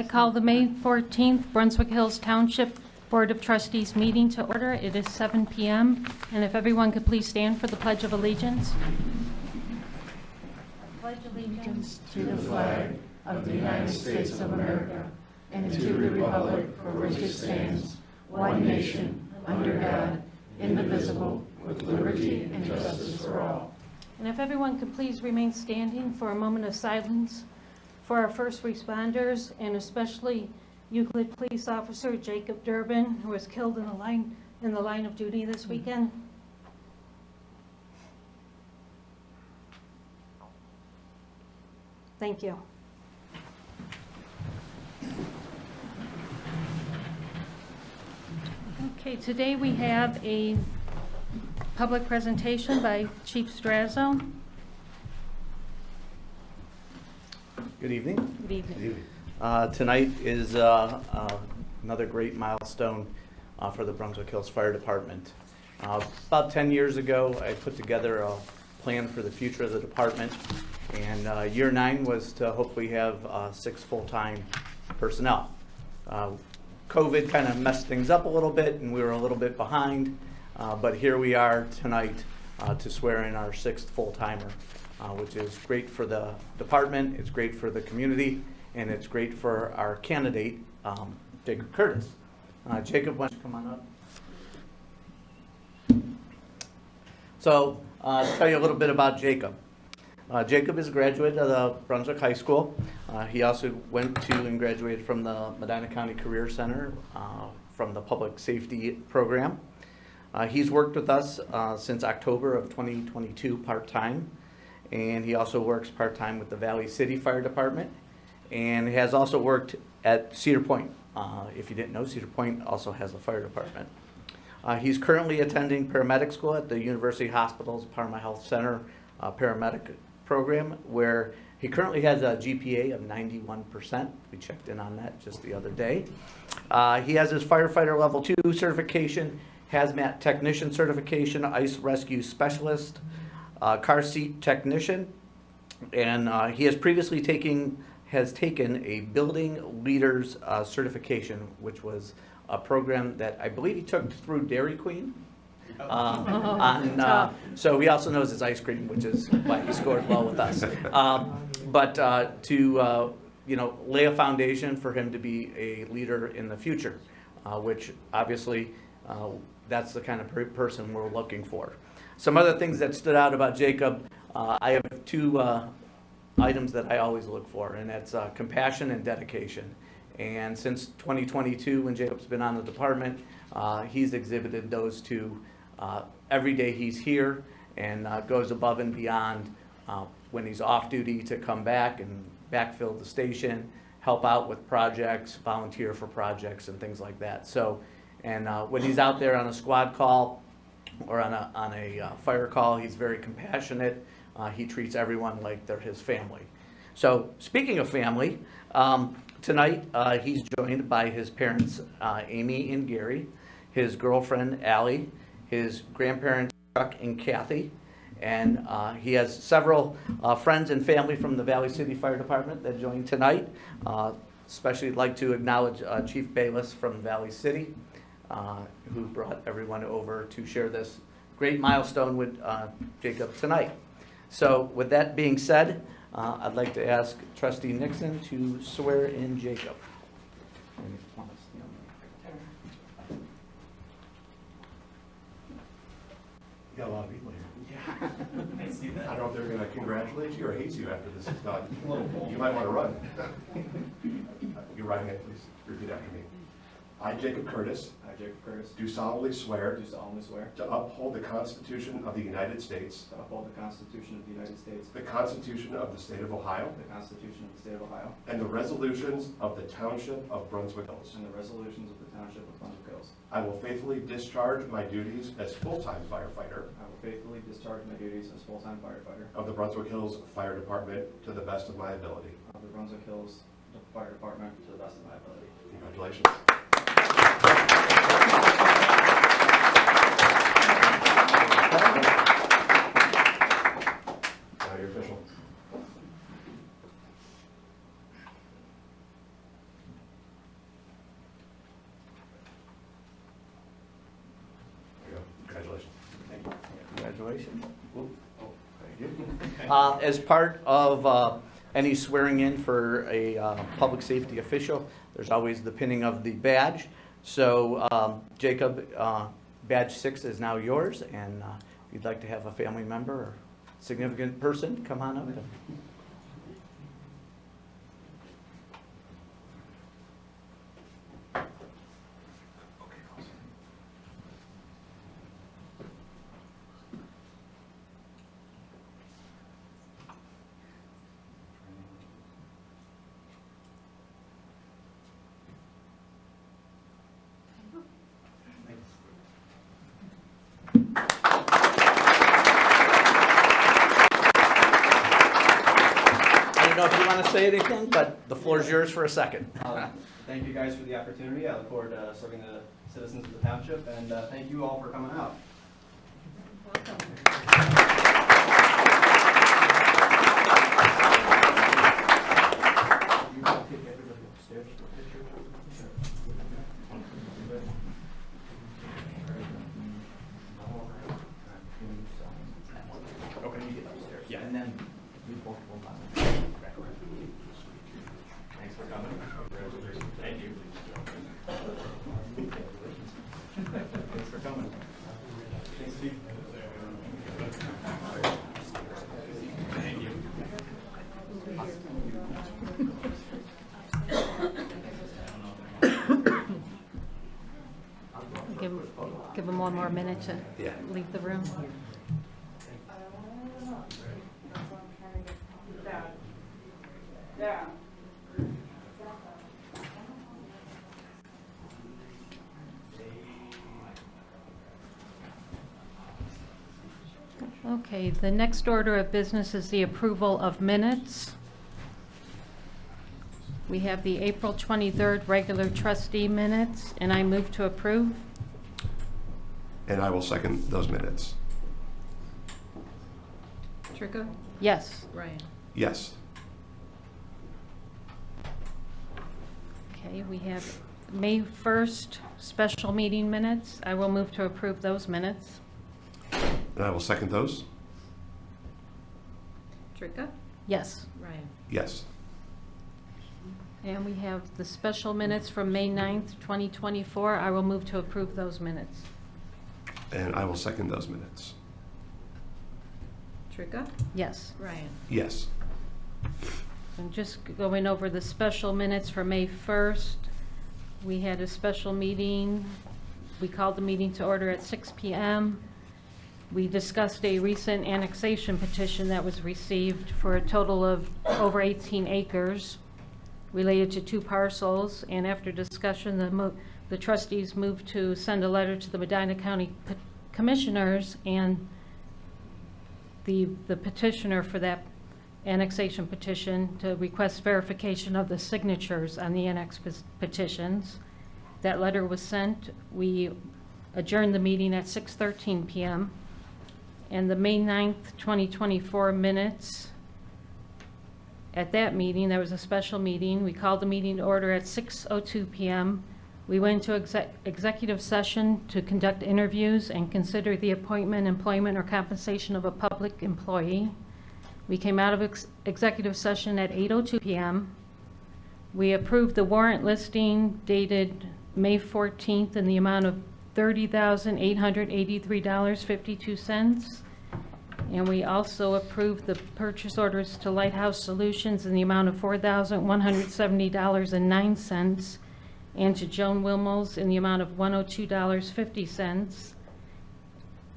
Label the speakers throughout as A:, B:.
A: I call the May 14th Brunswick Hills Township Board of Trustees meeting to order. It is 7 p.m. And if everyone could please stand for the Pledge of Allegiance. I pledge allegiance
B: to the flag of the United States of America and to the republic for which it stands, one nation, under God, indivisible, with liberty and justice for all.
A: And if everyone could please remain standing for a moment of silence for our first responders, and especially Euclid Police Officer Jacob Durbin, who was killed in the line of duty this weekend. Thank you. Okay, today we have a public presentation by Chief Strazzo.
C: Good evening.
A: Good evening.
C: Good evening. Tonight is another great milestone for the Brunswick Hills Fire Department. About 10 years ago, I put together a plan for the future of the department, and year 9 was to hopefully have 6 full-time personnel. COVID kind of messed things up a little bit, and we were a little bit behind, but here we are tonight to swear in our 6th full-timer. Which is great for the department, it's great for the community, and it's great for our candidate, Jacob Curtis. Jacob, why don't you come on up? So, to tell you a little bit about Jacob. Jacob is a graduate of the Brunswick High School. He also went to and graduated from the Medina County Career Center from the Public Safety Program. He's worked with us since October of 2022 part-time. And he also works part-time with the Valley City Fire Department, and has also worked at Cedar Point. If you didn't know, Cedar Point also has a fire department. He's currently attending paramedic school at the University Hospital's Parma Health Center paramedic program, where he currently has a GPA of 91%. We checked in on that just the other day. He has his firefighter level 2 certification, hazmat technician certification, ice rescue specialist, car seat technician, and he has previously taken a building leaders certification, which was a program that I believe he took through Dairy Queen. So he also knows his ice cream, which is why he scored well with us. But to lay a foundation for him to be a leader in the future, which obviously that's the kind of person we're looking for. Some other things that stood out about Jacob, I have 2 items that I always look for, and that's compassion and dedication. And since 2022, when Jacob's been on the department, he's exhibited those 2 every day he's here, and goes above and beyond when he's off duty to come back and backfill the station, help out with projects, volunteer for projects and things like that. So, and when he's out there on a squad call, or on a fire call, he's very compassionate. He treats everyone like they're his family. So speaking of family, tonight he's joined by his parents, Amy and Gary, his girlfriend, Allie, his grandparents, Chuck and Kathy, and he has several friends and family from the Valley City Fire Department that joined tonight. Especially like to acknowledge Chief Bayless from Valley City, who brought everyone over to share this great milestone with Jacob tonight. So with that being said, I'd like to ask Trustee Nixon to swear in Jacob.
D: You got a lot of people here. Yeah. I see that. I don't know if they're going to congratulate you or hate you after this is done. You might want to run. You're writing it, please. Repeat after me. I, Jacob Curtis, do solemnly swear to uphold the Constitution of the United States, the Constitution of the State of Ohio, and the resolutions of the Township of Brunswick Hills. I will faithfully discharge my duties as full-time firefighter of the Brunswick Hills Fire Department to the best of my ability. Congratulations. Now you're official.
C: Congratulations. As part of any swearing in for a public safety official, there's always the pinning of the badge. So Jacob, badge 6 is now yours, and if you'd like to have a family member or significant person, come on up. I don't know if you want to say anything, but the floor is yours for a second.
E: Thank you guys for the opportunity. I look forward to serving the citizens of the township, and thank you all for coming out.
C: Okay, you get upstairs. Yeah. And then we both will not.
E: Thanks for coming. Thank you. Thanks for coming. Thanks, Steve. Thank you.
B: Give them one more minute to leave the room. Okay, the next order of business is the approval of minutes. We have the April 23rd regular trustee minutes, and I move to approve.
D: And I will second those minutes.
B: Tricka? Yes.
F: Ryan.
D: Yes.
B: Okay, we have May 1st special meeting minutes. I will move to approve those minutes.
D: And I will second those.
F: Tricka.
B: Yes.
F: Ryan.
D: Yes.
B: And we have the special minutes from May 9th, 2024. I will move to approve those minutes.
D: And I will second those minutes.
F: Tricka.
B: Yes.
F: Ryan.
D: Yes.
B: And just going over the special minutes for May 1st, we had a special meeting. We called the meeting to order at 6 p.m. We discussed a recent annexation petition that was received for a total of over 18 acres related to 2 parcels. And after discussion, the trustees moved to send a letter to the Medina County Commissioners and the petitioner for that annexation petition to request verification of the signatures on the annex petitions. That letter was sent. We adjourned the meeting at 6:13 p.m. And the May 9th, 2024 minutes, at that meeting, there was a special meeting. We called the meeting to order at 6:02 p.m. We went into executive session to conduct interviews and consider the appointment, employment, or compensation of a public employee. We came out of executive session at 8:02 p.m. We approved the warrant listing dated May 14th in the amount of $30,883.52. And we also approved the purchase orders to Lighthouse Solutions in the amount of $4,170.09, and to Joan Wilmels in the amount of $102.50.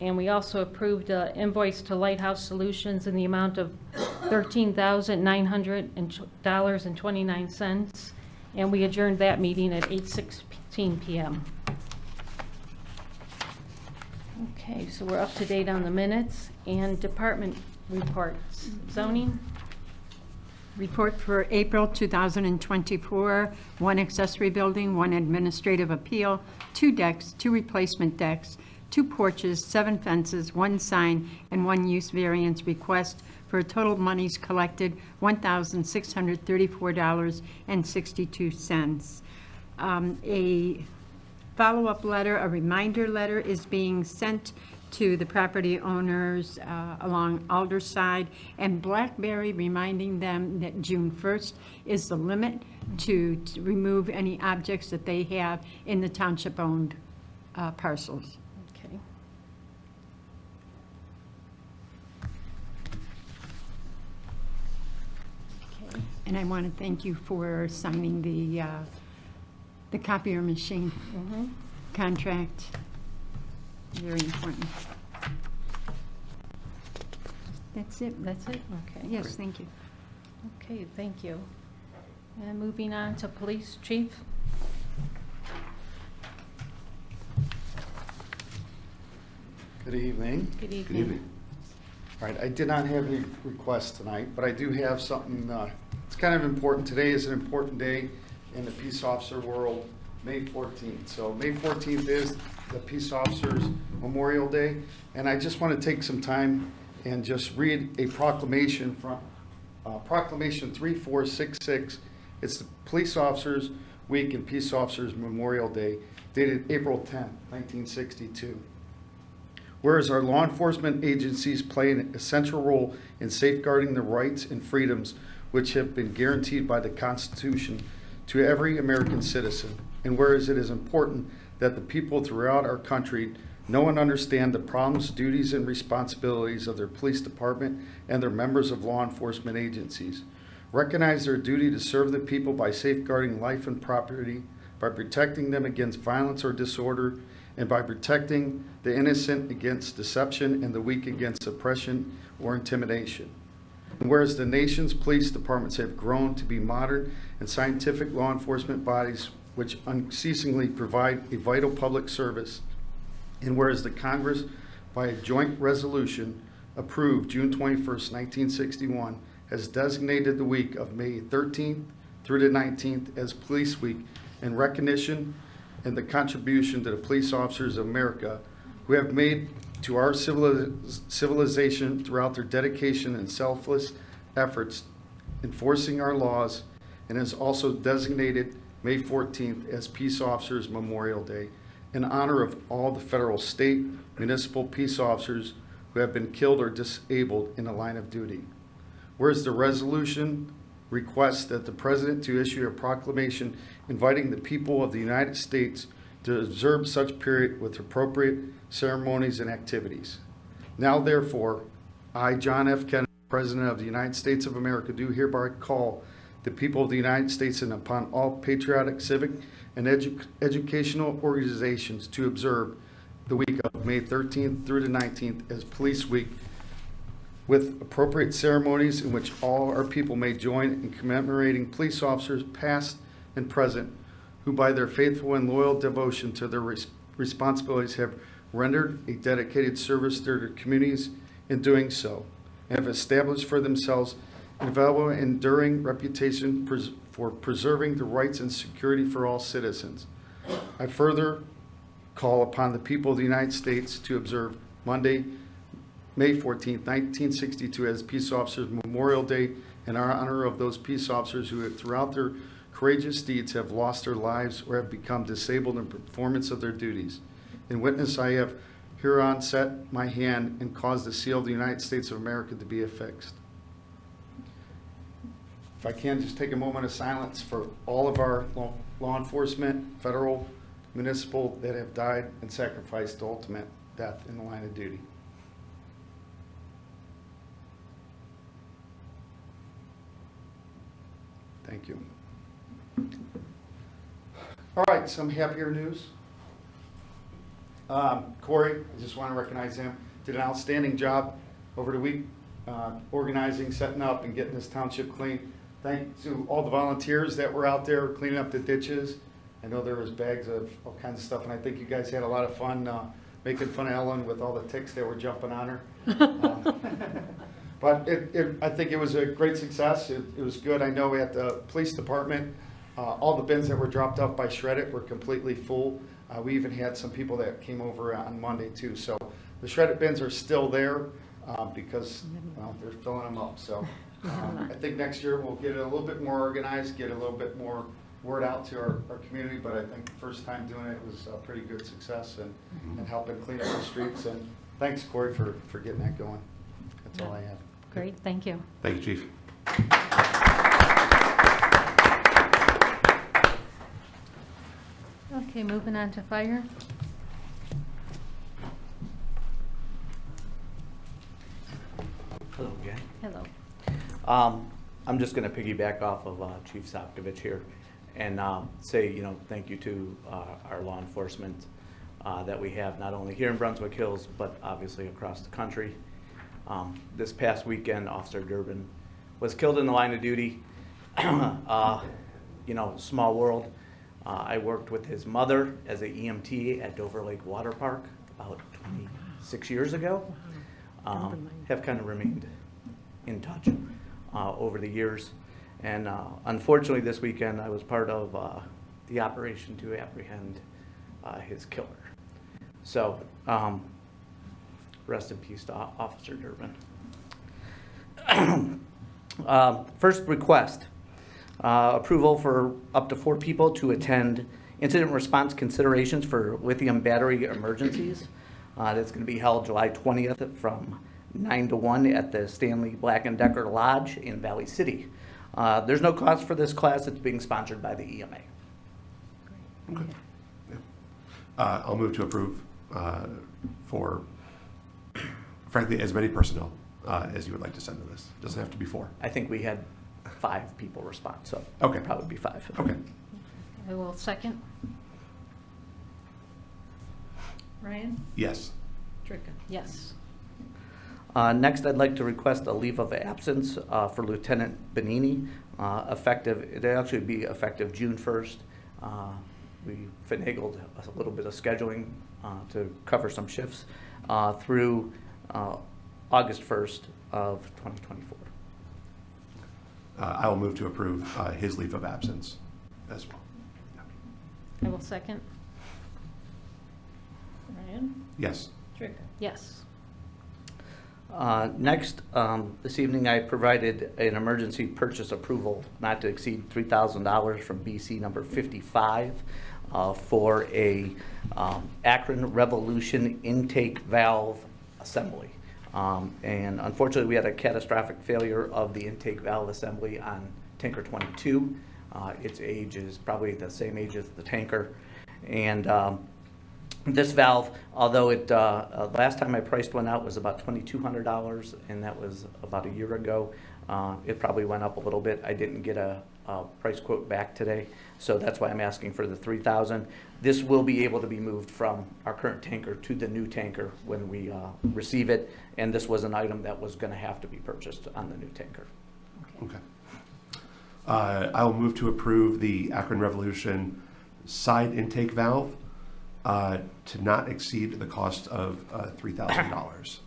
B: And we also approved an invoice to Lighthouse Solutions in the amount of $13,900.29. And we adjourned that meeting at 8:16 p.m. Okay, so we're up to date on the minutes and department reports. Zoning?
G: Report for April 2024, 1 accessory building, 1 administrative appeal, 2 decks, 2 replacement decks, 2 porches, 7 fences, 1 sign, and 1 use variance request for a total monies collected $1,634.62. A follow-up letter, a reminder letter, is being sent to the property owners along Alderside and Blackberry, reminding them that June 1st is the limit to remove any objects that they have in the township-owned parcels.
A: Okay. Okay.
G: And I want to thank you for signing the copier machine contract. Very important. That's it.
A: That's it? Okay.
G: Yes, thank you.
A: Okay, thank you. And moving on to Police Chief.
F: Good evening.
A: Good evening.
D: Good evening.
F: All right, I did not have any requests tonight, but I do have something, it's kind of important. Today is an important day in the peace officer world, May 14th. So May 14th is the Peace Officers Memorial Day, and I just want to take some time and just read a proclamation from Proclamation 3466. It's the Police Officers Week and Peace Officers Memorial Day, dated April 10th, 1962. Whereas our law enforcement agencies play an essential role in safeguarding the rights and freedoms which have been guaranteed by the Constitution to every American citizen, and whereas it is important that the people throughout our country know and understand the problems, duties, and responsibilities of their police department and their members of law enforcement agencies, recognize their duty to serve the people by safeguarding life and property, by protecting them against violence or disorder, and by protecting the innocent against deception and the weak against oppression or intimidation. And whereas the nation's police departments have grown to be modern and scientific law enforcement bodies which unceasingly provide a vital public service, and whereas the Congress, by a joint resolution approved June 21st, 1961, has designated the week of May 13th through the 19th as Police Week in recognition and the contribution to the police officers of America who have made to our civilization throughout their dedication and selfless efforts enforcing our laws, and has also designated May 14th as Peace Officers Memorial Day in honor of all the federal, state, municipal peace officers who have been killed or disabled in the line of duty. Whereas the resolution requests that the President to issue a proclamation inviting the people of the United States to observe such period with appropriate ceremonies and activities. Now therefore, I, John F. Kennedy, President of the United States of America, do hereby call the people of the United States and upon all patriotic, civic, and educational organizations to observe the week of May 13th through the 19th as Police Week, with appropriate ceremonies in which all our people may join in commemorating police officers past and present who by their faithful and loyal devotion to their responsibilities have rendered a dedicated service to their communities in doing so, and have established for themselves an invaluable and enduring reputation for preserving the rights and security for all citizens. I further call upon the people of the United States to observe Monday, May 14th, 1962 as Peace Officers Memorial Day in our honor of those peace officers who have, throughout their courageous deeds have lost their lives or have become disabled in performance of their duties. In witness, I have hereon set my hand and caused the seal of the United States of America to be affixed. If I can, just take a moment of silence for all of our law enforcement, federal, municipal, that have died and sacrificed to ultimate death in the line of duty. Thank you. All right, some happier news. Corey, I just want to recognize him. Did an outstanding job over the week, organizing, setting up, and getting this township clean. Thanks to all the volunteers that were out there cleaning up the ditches. I know there was bags of all kinds of stuff, and I think you guys had a lot of fun making fun of Ellen with all the ticks that were jumping on her. But I think it was a great success. It was good. I know at the police department, all the bins that were dropped off by Shred It were completely full. We even had some people that came over on Monday too. So the shredded bins are still there because they're filling them up. So I think next year we'll get it a little bit more organized, get a little bit more word out to our community. But I think the first time doing it was a pretty good success and helping clean up the streets. And thanks, Corey, for getting that going. That's all I have.
A: Great, thank you.
D: Thank you, Chief.
A: Okay, moving on to fire.
C: Hello again.
A: Hello.
C: I'm just going to piggyback off of Chief Sopkovich here and say, thank you to our law enforcement that we have not only here in Brunswick Hills, but obviously across the country. This past weekend, Officer Durbin was killed in the line of duty. Small world. I worked with his mother as a EMT at Dover Lake Water Park about 26 years ago. Have kind of remained in touch over the years. And unfortunately this weekend I was part of the operation to apprehend his killer. So rest in peace to Officer Durbin. First request, approval for up to 4 people to attend incident response considerations for lithium battery emergencies. That's going to be held July 20th from 9 to 1 at the Stanley Black & Decker Lodge in Valley City. There's no cost for this class. It's being sponsored by the EMA.
D: Okay. Yeah. I'll move to approve for, frankly, as many personnel as you would like to send to this. Doesn't have to be 4.
C: I think we had 5 people respond, so
D: Okay.
C: it'll probably be 5.
D: Okay.
A: I will second. Ryan?
D: Yes.
A: Tricka? Yes.
C: Next, I'd like to request a leave of absence for Lieutenant Benini, effective, it'll actually be effective June 1st. We finagled a little bit of scheduling to cover some shifts through August 1st of 2024.
D: I will move to approve his leave of absence as well. Yeah.
A: I will second. Ryan?
D: Yes.
A: Tricka? Yes.
C: Next, this evening I provided an emergency purchase approval not to exceed $3,000 from BC number 55 for a Akron Revolution intake valve assembly. And unfortunately we had a catastrophic failure of the intake valve assembly on tanker 22. Its age is probably the same age as the tanker. And this valve, although it last time I priced one out was about $2,200, and that was about a year ago, it probably went up a little bit. I didn't get a price quote back today, so that's why I'm asking for the $3,000. This will be able to be moved from our current tanker to the new tanker when we receive it, and this was an item that was going to have to be purchased on the new tanker.
D: Okay. I will move to approve the Akron Revolution side intake valve to not exceed the cost of $3,000.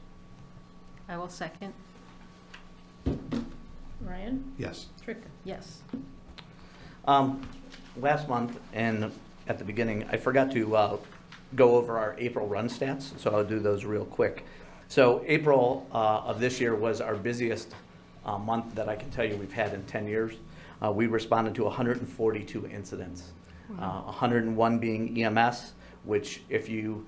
A: I will second. Ryan?
D: Yes.
A: Tricka? Yes.
C: Last month and at the beginning, I forgot to go over our April run stats, so I'll do those real quick. So April of this year was our busiest month that I can tell you we've had in 10 years. We responded to 142 incidents, 101 being EMS, which if you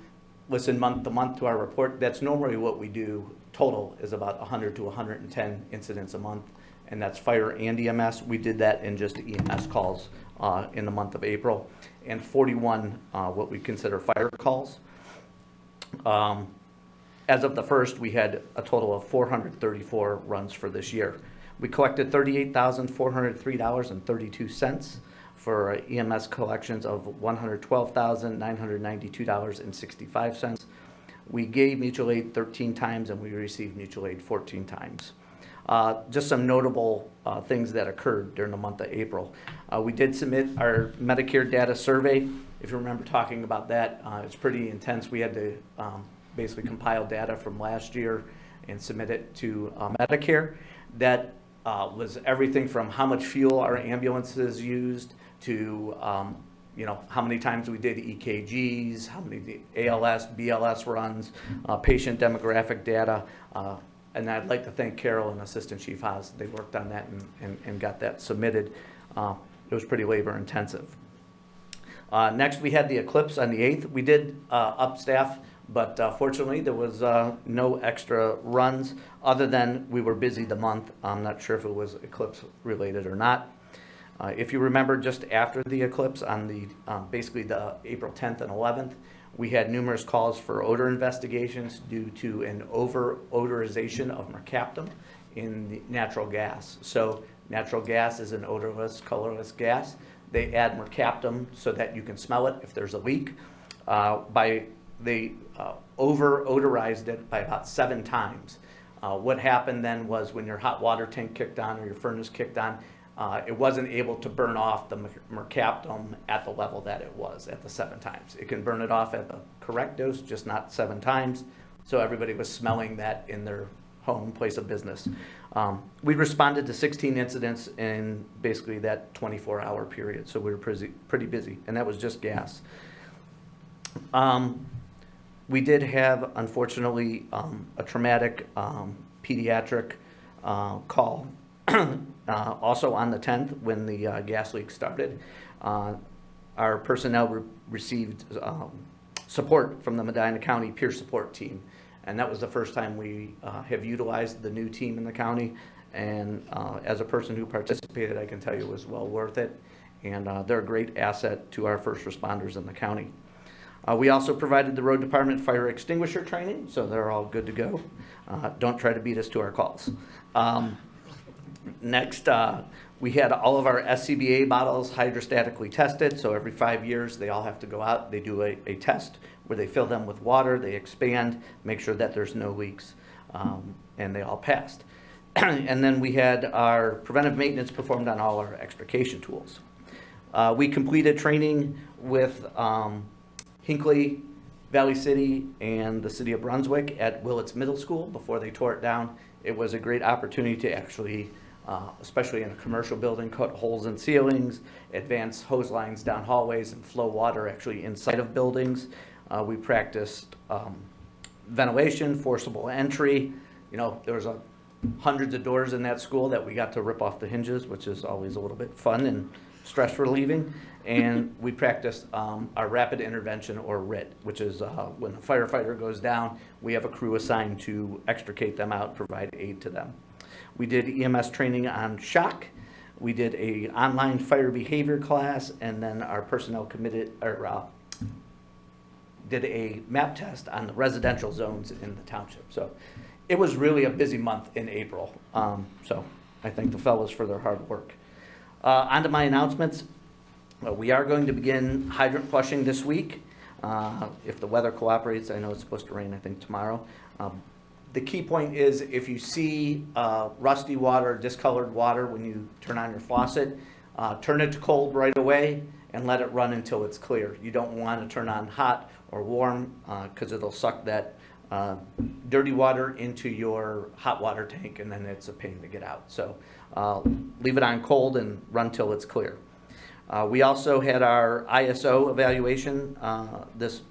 C: listen month to month to our report, that's normally what we do. Total is about 100 to 110 incidents a month, and that's fire and EMS. We did that in just EMS calls in the month of April, and 41 what we consider fire calls. As of the 1st, we had a total of 434 runs for this year. We collected $38,403.32 for EMS collections of $112,992.65. We gave mutual aid 13 times and we received mutual aid 14 times. Just some notable things that occurred during the month of April. We did submit our Medicare data survey. If you remember talking about that, it's pretty intense. We had to basically compile data from last year and submit it to Medicare. That was everything from how much fuel our ambulances used to how many times we did EKGs, how many ALS, BLS runs, patient demographic data. And I'd like to thank Carol and Assistant Chief Haas. They worked on that and got that submitted. It was pretty labor intensive. Next, we had the eclipse on the 8th. We did up staff but fortunately there was no extra runs other than we were busy the month. I'm not sure if it was eclipse related or not. If you remember, just after the eclipse on the basically the April 10th and 11th, we had numerous calls for odor investigations due to an over-odorization of mercaptan in the natural gas. So natural gas is an odorless, colorless gas. They add mercaptan so that you can smell it if there's a leak. They over-odorized it by about 7 times. What happened then was when your hot water tank kicked on or your furnace kicked on, it wasn't able to burn off the mercaptan at the level that it was at the 7 times. It can burn it off at the correct dose, just not 7 times. So everybody was smelling that in their home, place of business. We responded to 16 incidents in basically that 24-hour period, so we were pretty busy, and that was just gas. We did have, unfortunately, a traumatic pediatric call also on the 10th when the gas leak started. Our personnel received support from the Medina County peer support team, and that was the first time we have utilized the new team in the county, and as a person who participated, I can tell you it was well worth it, and they're a great asset to our first responders in the county. We also provided the road department fire extinguisher training, so they're all good to go. Don't try to beat us to our calls. Next, we had all of our SCBA bottles hydrostatically tested, so every 5 years they all have to go out, they do a test where they fill them with water, they expand, make sure that there's no leaks, and they all passed. And then we had our preventive maintenance performed on all our extrication tools. We completed training with Hinckley, Valley City, and the city of Brunswick at Willits Middle School before they tore it down. It was a great opportunity to actually, especially in a commercial building, cut holes in ceilings, advance hose lines down hallways, and flow water actually inside of buildings. We practiced ventilation, forcible entry. You know, there was hundreds of doors in that school that we got to rip off the hinges, which is always a little bit fun and stress relieving. And we practiced our rapid intervention, or RIT, which is when a firefighter goes down, we have a crew assigned to extricate them out, provide aid to them. We did EMS training on shock. We did a online fire behavior class, and then our personnel did a map test on the residential zones in the township. So it was really a busy month in April. So I thank the fellows for their hard work. On to my announcements. We are going to begin hydrant flushing this week. If the weather cooperates, I know it's supposed to rain, I think, tomorrow. The key point is if you see rusty water, discolored water when you turn on your faucet, turn it to cold right away and let it run until it's clear. You don't want to turn on hot or warm because it'll suck that dirty water into your hot water tank, and then it's a pain to get out. So leave it on cold and run till it's clear. We also had our ISO evaluation this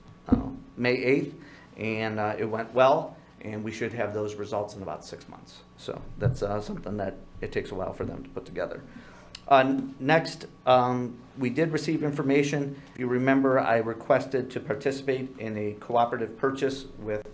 C: May 8th, and it went well, and we should have those results in about 6 months. So that's something that it takes a while for them to put together. Next, we did receive information. If you remember, I requested to participate in a cooperative purchase with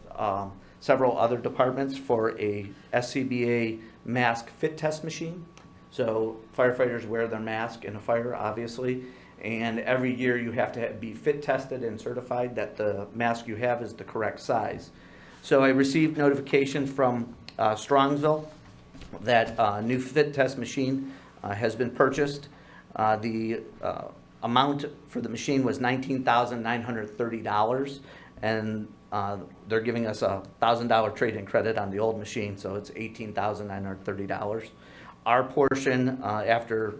C: several other departments for a SCBA mask fit test machine. So firefighters wear their mask in a fire, obviously, and every year you have to be fit tested and certified that the mask you have is the correct size. So I received notification from Strongsville that a new fit test machine has been purchased. The amount for the machine was $19,930, and they're giving us a $1,000 trade-in credit on the old machine, so it's $18,930. Our portion, after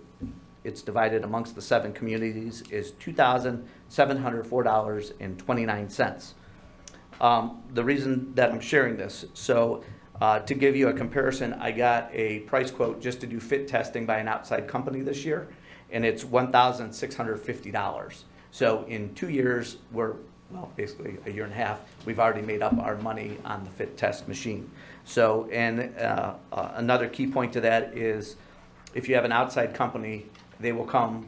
C: it's divided amongst the 7 communities, is $2,704.29. The reason that I'm sharing this, so to give you a comparison, I got a price quote just to do fit testing by an outside company this year, and it's $1,650. So in 2 years, well, basically a year and a half, we've already made up our money on the fit test machine. So, and another key point to that is if you have an outside company, they will come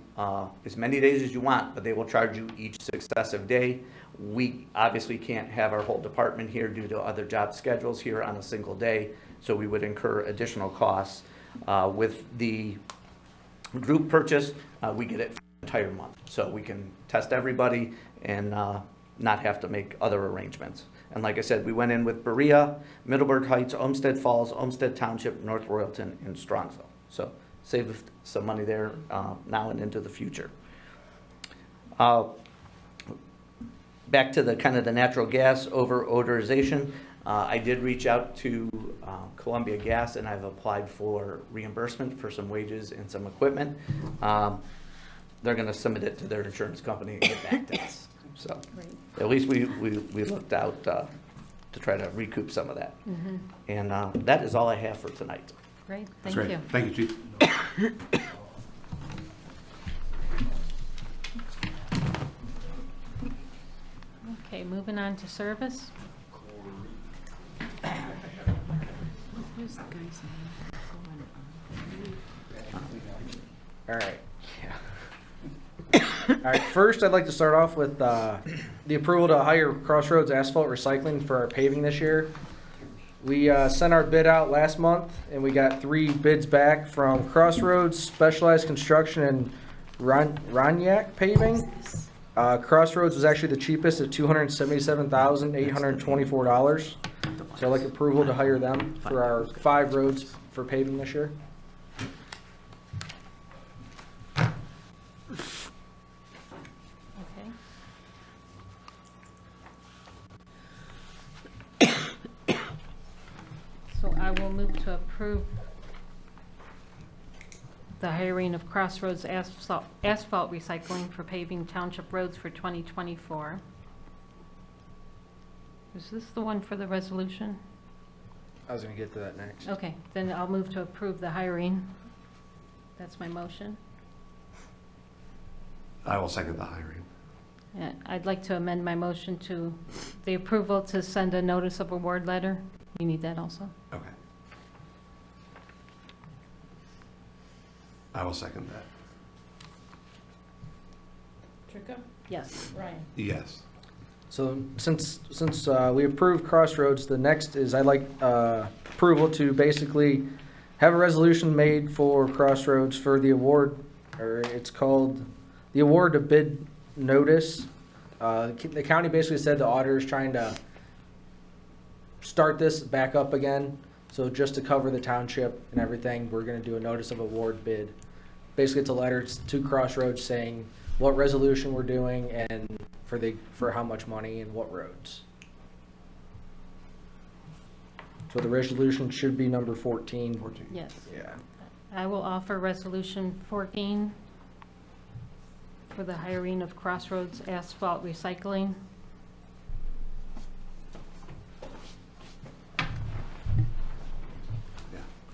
C: as many days as you want, but they will charge you each successive day. We obviously can't have our whole department here due to other job schedules here on a single day, so we would incur additional costs. With the group purchase, we get it for the entire month, so we can test everybody and not have to make other arrangements. And like I said, we went in with Berea, Middleburg Heights, Olmsted Falls, Olmsted Township, North Royalton, and Strongsville. So save some money there now and into the future. Back to the kind of the natural gas over-odorization. I did reach out to Columbia Gas, and I've applied for reimbursement for some wages and some equipment. They're going to submit it to their insurance company and get back to us. So at least we looked out to try to recoup some of that. And that is all I have for tonight.
B: Great,
D: That's
B: thank
D: great.
B: you.
D: Thank you, Chief.
B: Okay, moving on to service.
G: Who's the guy's name?
H: All right. All right. First, I'd like to start off with the approval to hire Crossroads Asphalt Recycling for our paving this year. We sent our bid out last month, and we got 3 bids back from Crossroads, Specialized Construction, and Roniak Paving. Crossroads was actually the cheapest at $277,824. So I'd like approval to hire them for our 5 roads for paving this year.
B: So I will move to approve the hiring of Crossroads Asphalt Recycling for paving township roads for 2024. Is this the one for the resolution?
H: I was going to get to that next.
B: Okay, then I'll move to approve the hiring. That's my motion.
D: I will second the hiring.
B: I'd like to amend my motion to the approval to send a notice of award letter. You need that also?
D: Okay. I will second that.
A: Tricka?
B: Yes.
A: Ryan?
D: Yes.
H: So since we approved Crossroads, the next is I'd like approval to basically have a resolution made for Crossroads for the award, or it's called the award to bid notice. The county basically said the auditor is trying to start this back up again. So just to cover the township and everything, we're going to do a notice of award bid. Basically, it's a letter to Crossroads saying what resolution we're doing and for how much money and what roads. So the resolution should be number 14.
D: 14.
B: Yes.
H: Yeah.
B: I will offer resolution 14 for the hiring of Crossroads Asphalt Recycling.
D: Yeah.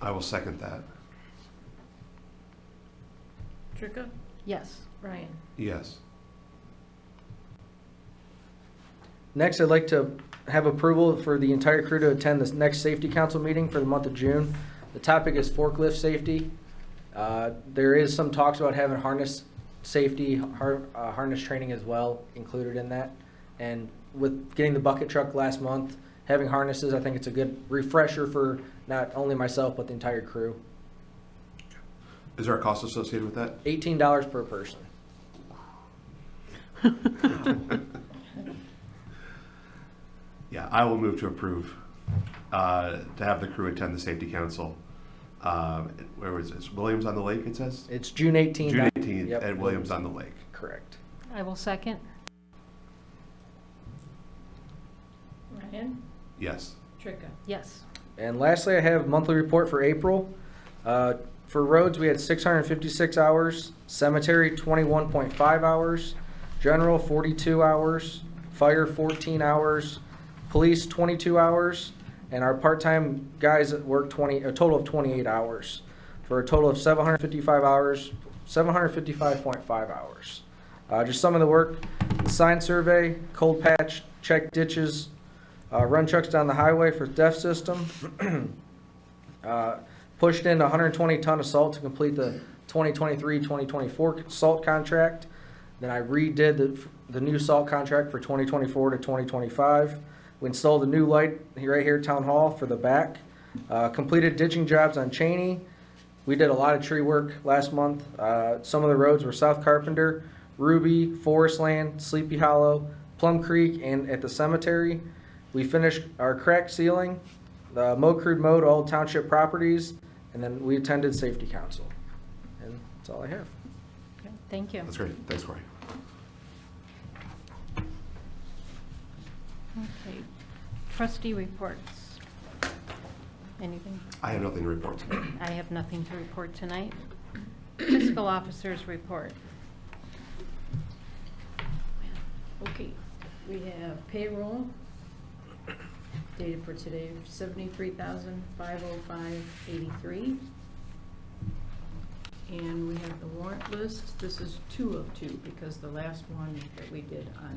D: I will second that.
A: Tricka?
B: Yes.
A: Ryan?
D: Yes.
H: Next, I'd like to have approval for the entire crew to attend this next safety council meeting for the month of June. The topic is forklift safety. There is some talks about having harness safety, harness training as well included in that. And with getting the bucket truck last month, having harnesses, I think it's a good refresher for not only myself, but the entire crew.
D: Is there a cost associated with that?
H: $18 per person.
D: Yeah, I will move to approve to have the crew attend the safety council. Where was this? Williams on the Lake, it says?
H: It's June 18th.
D: June 18th
H: Yep.
D: at Williams on the Lake.
H: Correct.
B: I will second.
A: Ryan?
D: Yes.
A: Tricka?
B: Yes.
H: And lastly, I have monthly report for April. For roads, we had 656 hours, cemetery 21.5 hours, general 42 hours, fire 14 hours, police 22 hours, and our part-time guys work a total of 28 hours, for a total of 755 hours, 755.5 hours. Just some of the work: sign survey, cold patch, check ditches, run trucks down the highway for theft system. Pushed in 120-ton of salt to complete the 2023-2024 salt contract. Then I redid the new salt contract for 2024 to 2025. We installed a new light right here at Town Hall for the back. Completed ditching jobs on Cheney. We did a lot of tree work last month. Some of the roads were South Carpenter, Ruby, Forest Land, Sleepy Hollow, Plum Creek, and at the cemetery. We finished our crack sealing, the crew mowed all township properties, and then we attended safety council. And that's all I have.
G: Okay, thank you.
D: That's great. Thanks, Corey.
A: Okay. Trustee reports. Anything?
D: I have nothing to report tonight.
A: I have nothing to report tonight. Fiscal officers report.
B: Okay, we have payroll dated for today, $73,505.83. And we have the warrant list. This is 2 of 2 because the last one that we did on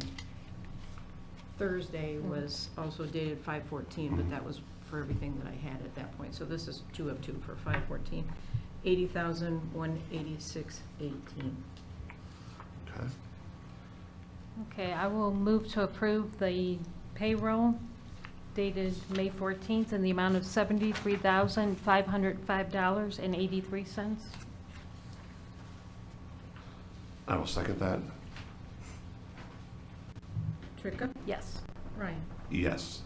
B: Thursday was also dated 5/14, but that was for everything that I had at that point. So this is 2 of 2 for 5/14, $80,186.18.
D: Okay.
A: Okay, I will move to approve the payroll dated May 14th in the amount of $73,505.83.
D: I will second that.
B: Tricka?
A: Yes.
B: Ryan?
D: Yes.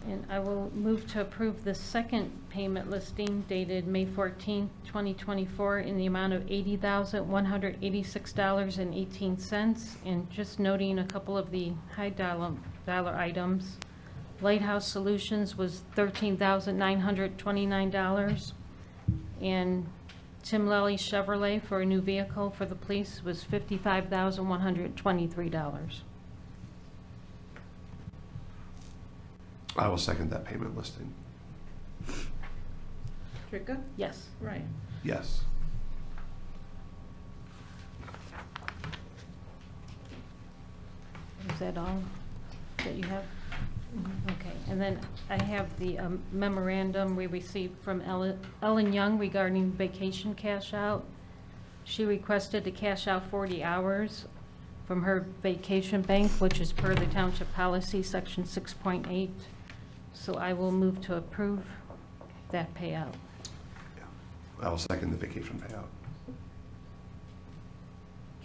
A: And I will move to approve the second payment listing dated May 14th, 2024 in the amount of $80,186.18. And just noting a couple of the high dollar items. Lighthouse Solutions was $13,929. And Tim Lally Chevrolet for a new vehicle for the police was $55,123.
D: I will second that payment listing.
B: Tricka?
A: Yes.
B: Ryan?
D: Yes.
A: Is that all that you have? Okay, and then I have the memorandum we received from Ellen Young regarding vacation cash out. She requested to cash out 40 hours from her vacation bank, which is per the township policy, section 6.8. So I will move to approve that payout.
D: Yeah. I will second the vacation payout.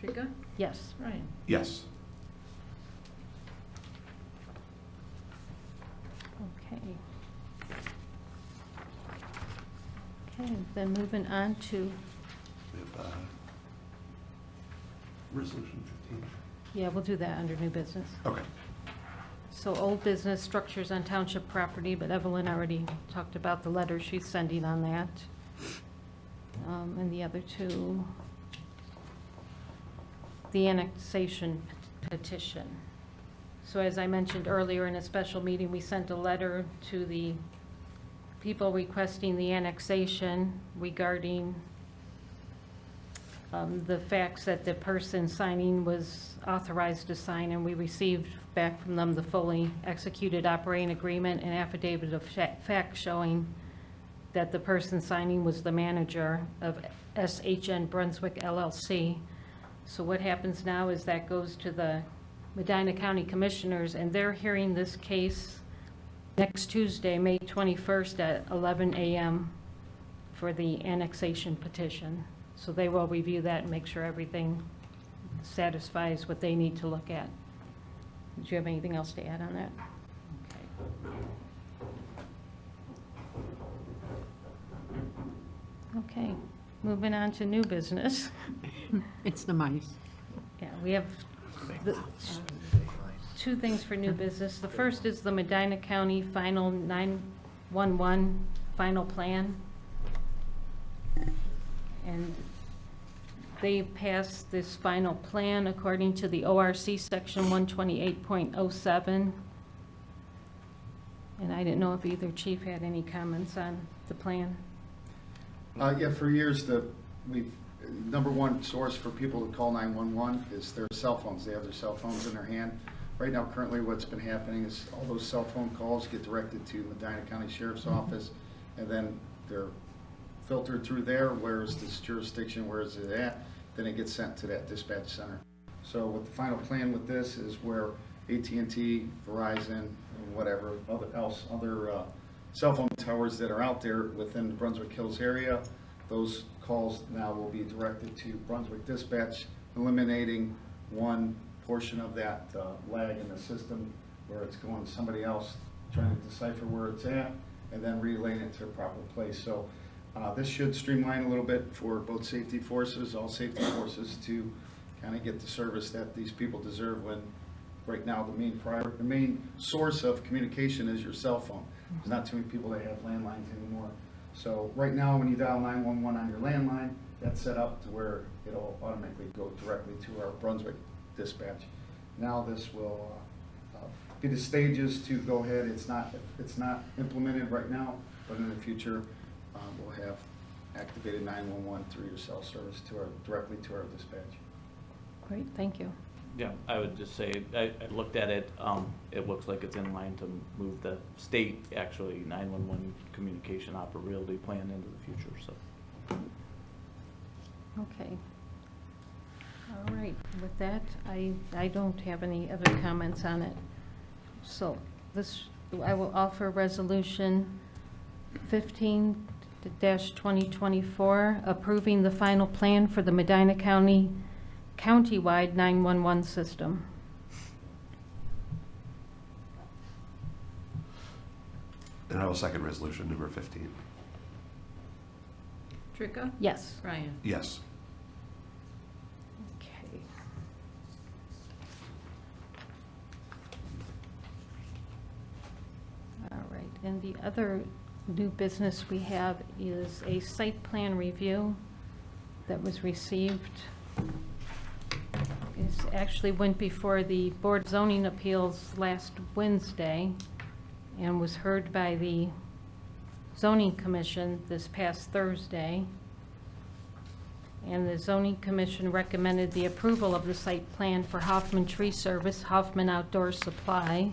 B: Tricka?
A: Yes.
B: Ryan?
D: Yes.
A: Okay. Okay, then moving on to,
D: We have resolution 15.
A: yeah, we'll do that under new business.
D: Okay.
A: So old business, structures on township property, but Evelyn already talked about the letter she's sending on that. And the other two, the annexation petition. So as I mentioned earlier in a special meeting, we sent a letter to the people requesting the annexation regarding the facts that the person signing was authorized to sign, and we received back from them the fully executed operating agreement and affidavit of fact showing that the person signing was the manager of SHN Brunswick LLC. So what happens now is that goes to the Medina County Commissioners, and they're hearing this case next Tuesday, May 21st at 11 a.m. for the annexation petition. So they will review that and make sure everything satisfies what they need to look at. Do you have anything else to add on that? Okay. Okay, moving on to new business.
G: It's the mice.
A: Yeah, we have two things for new business. The first is the Medina County Final 911 Final Plan. And they passed this final plan according to the ORC section 128.07. And I didn't know if either chief had any comments on the plan.
F: Yeah, for years, number one source for people to call 911 is their cell phones. They have their cell phones in their hand. Right now, currently, what's been happening is all those cell phone calls get directed to Medina County Sheriff's Office, and then they're filtered through there, where is this jurisdiction, where is it at, then it gets sent to that dispatch center. So what the final plan with this is where AT&T, Verizon, and whatever other cell phone towers that are out there within the Brunswick Hills area, those calls now will be directed to Brunswick Dispatch, eliminating one portion of that lag in the system where it's going to somebody else trying to decipher where it's at and then relaying it to a proper place. So this should streamline a little bit for both safety forces, all safety forces, to kind of get the service that these people deserve when right now the main source of communication is your cell phone. There's not too many people that have landlines anymore. So right now when you dial 911 on your landline, that's set up to where it'll automatically go directly to our Brunswick dispatch. Now this will be the stages to go ahead. It's not implemented right now, but in the future we'll have activated 911 through your cell service directly to our dispatch.
A: Great, thank you.
C: Yeah, I would just say, I looked at it, it looks like it's in line to move the state, actually, 911 communication operability plan into the future, so.
A: Okay. All right, with that, I don't have any other comments on it. So I will offer resolution 15-2024, approving the final plan for the Medina County countywide 911 system.
D: And I will second resolution number 15.
B: Tricka?
A: Yes.
B: Ryan?
D: Yes.
A: Okay. All right, and the other new business we have is a site plan review that was received. It actually went before the Board of Zoning Appeals last Wednesday and was heard by the Zoning Commission this past Thursday. And the Zoning Commission recommended the approval of the site plan for Hoffman Tree Service, Hoffman Outdoor Supply.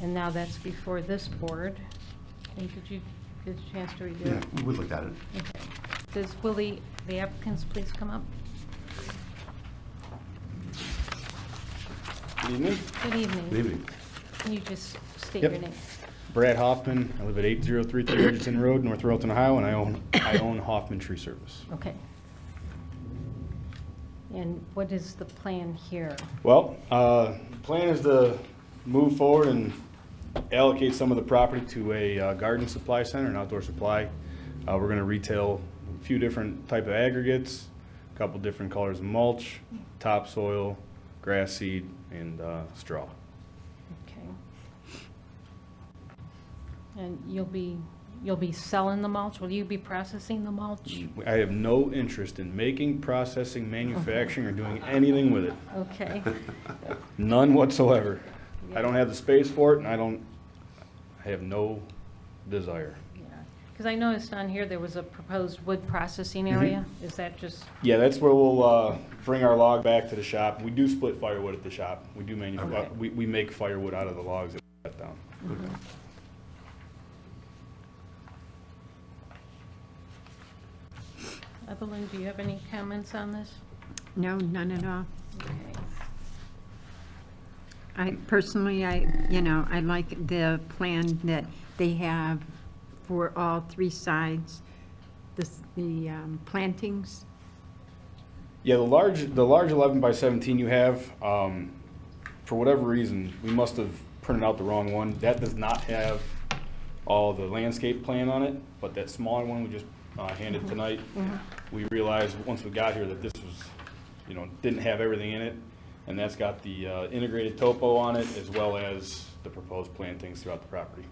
A: And now that's before this board. And did you get a chance to review it?
D: Yeah, we looked at it.
A: Okay. Will the applicants please come up?
I: Good evening.
A: Good evening.
D: Good evening.
A: Can you just state
I: Yep.
A: your name?
I: Brad Hoffman. I live at 8033 Richardson Road, North Royalton, Ohio, and I own Hoffman Tree Service.
A: Okay. And what is the plan here?
I: Well, the plan is to move forward and allocate some of the property to a garden supply center, an outdoor supply. We're going to retail a few different type of aggregates, a couple different colors of mulch, topsoil, grass seed, and straw.
A: Okay. And you'll be selling the mulch? Will you be processing the mulch?
I: I have no interest in making, processing, manufacturing, or doing anything with it.
A: Okay.
I: None whatsoever. I don't have the space for it, and I have no desire.
A: Yeah. Because I noticed on here there was a proposed wood processing area. Is that just,
I: Yeah, that's where we'll bring our log back to the shop. We do split firewood at the shop. We do
A: Okay.
I: we make firewood out of the logs that we cut down.
A: Evelyn, do you have any comments on this?
G: No, none at all.
A: Okay.
G: I personally, I like the plan that they have for all three sides, the plantings.
I: Yeah, the large 11 by 17 you have, for whatever reason, we must have printed out the wrong one. That does not have all the landscape plan on it, but that smaller one we just handed tonight, we realized once we got here that this was, didn't have everything in it, and that's got the integrated topo on it as well as the proposed plantings throughout the property.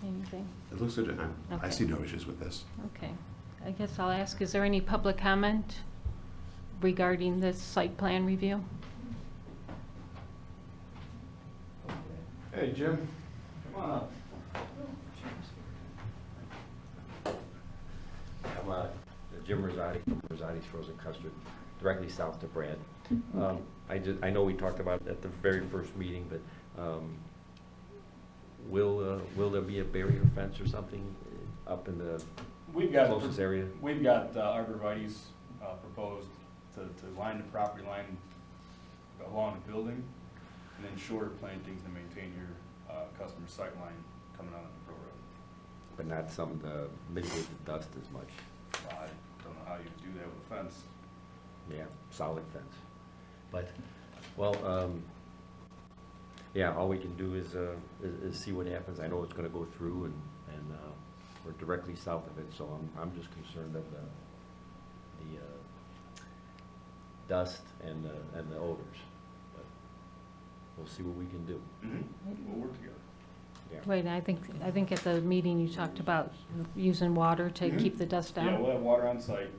A: Anything?
D: It looks good. I
A: Okay.
D: see no issues with this.
A: Okay. I guess I'll ask, is there any public comment regarding this site plan review?
I: Hey, Jim. Come on up.
J: I'm Jim Rosati from Rosati's Frozen Custard, directly south to Brad. I know we talked about it at the very first meeting, but will there be a barrier fence or something up in the closest area?
I: We've got arborvitae's proposed to line the property line along the building, and then shorter plantings to maintain your customer sight line coming out on the Pro Road.
J: But not something to mitigate the dust as much.
I: Well, I don't know how you do that with a fence.
J: Yeah, solid fence. But, well, yeah, all we can do is see what happens. I know it's gonna go through, and we're directly south of it, so I'm just concerned of the dust and the odors. But we'll see what we can do.
I: We'll work together.
J: Yeah.
A: Wait, I think at the meeting you talked about using water to keep the dust down.
I: Yeah, we'll have water on site.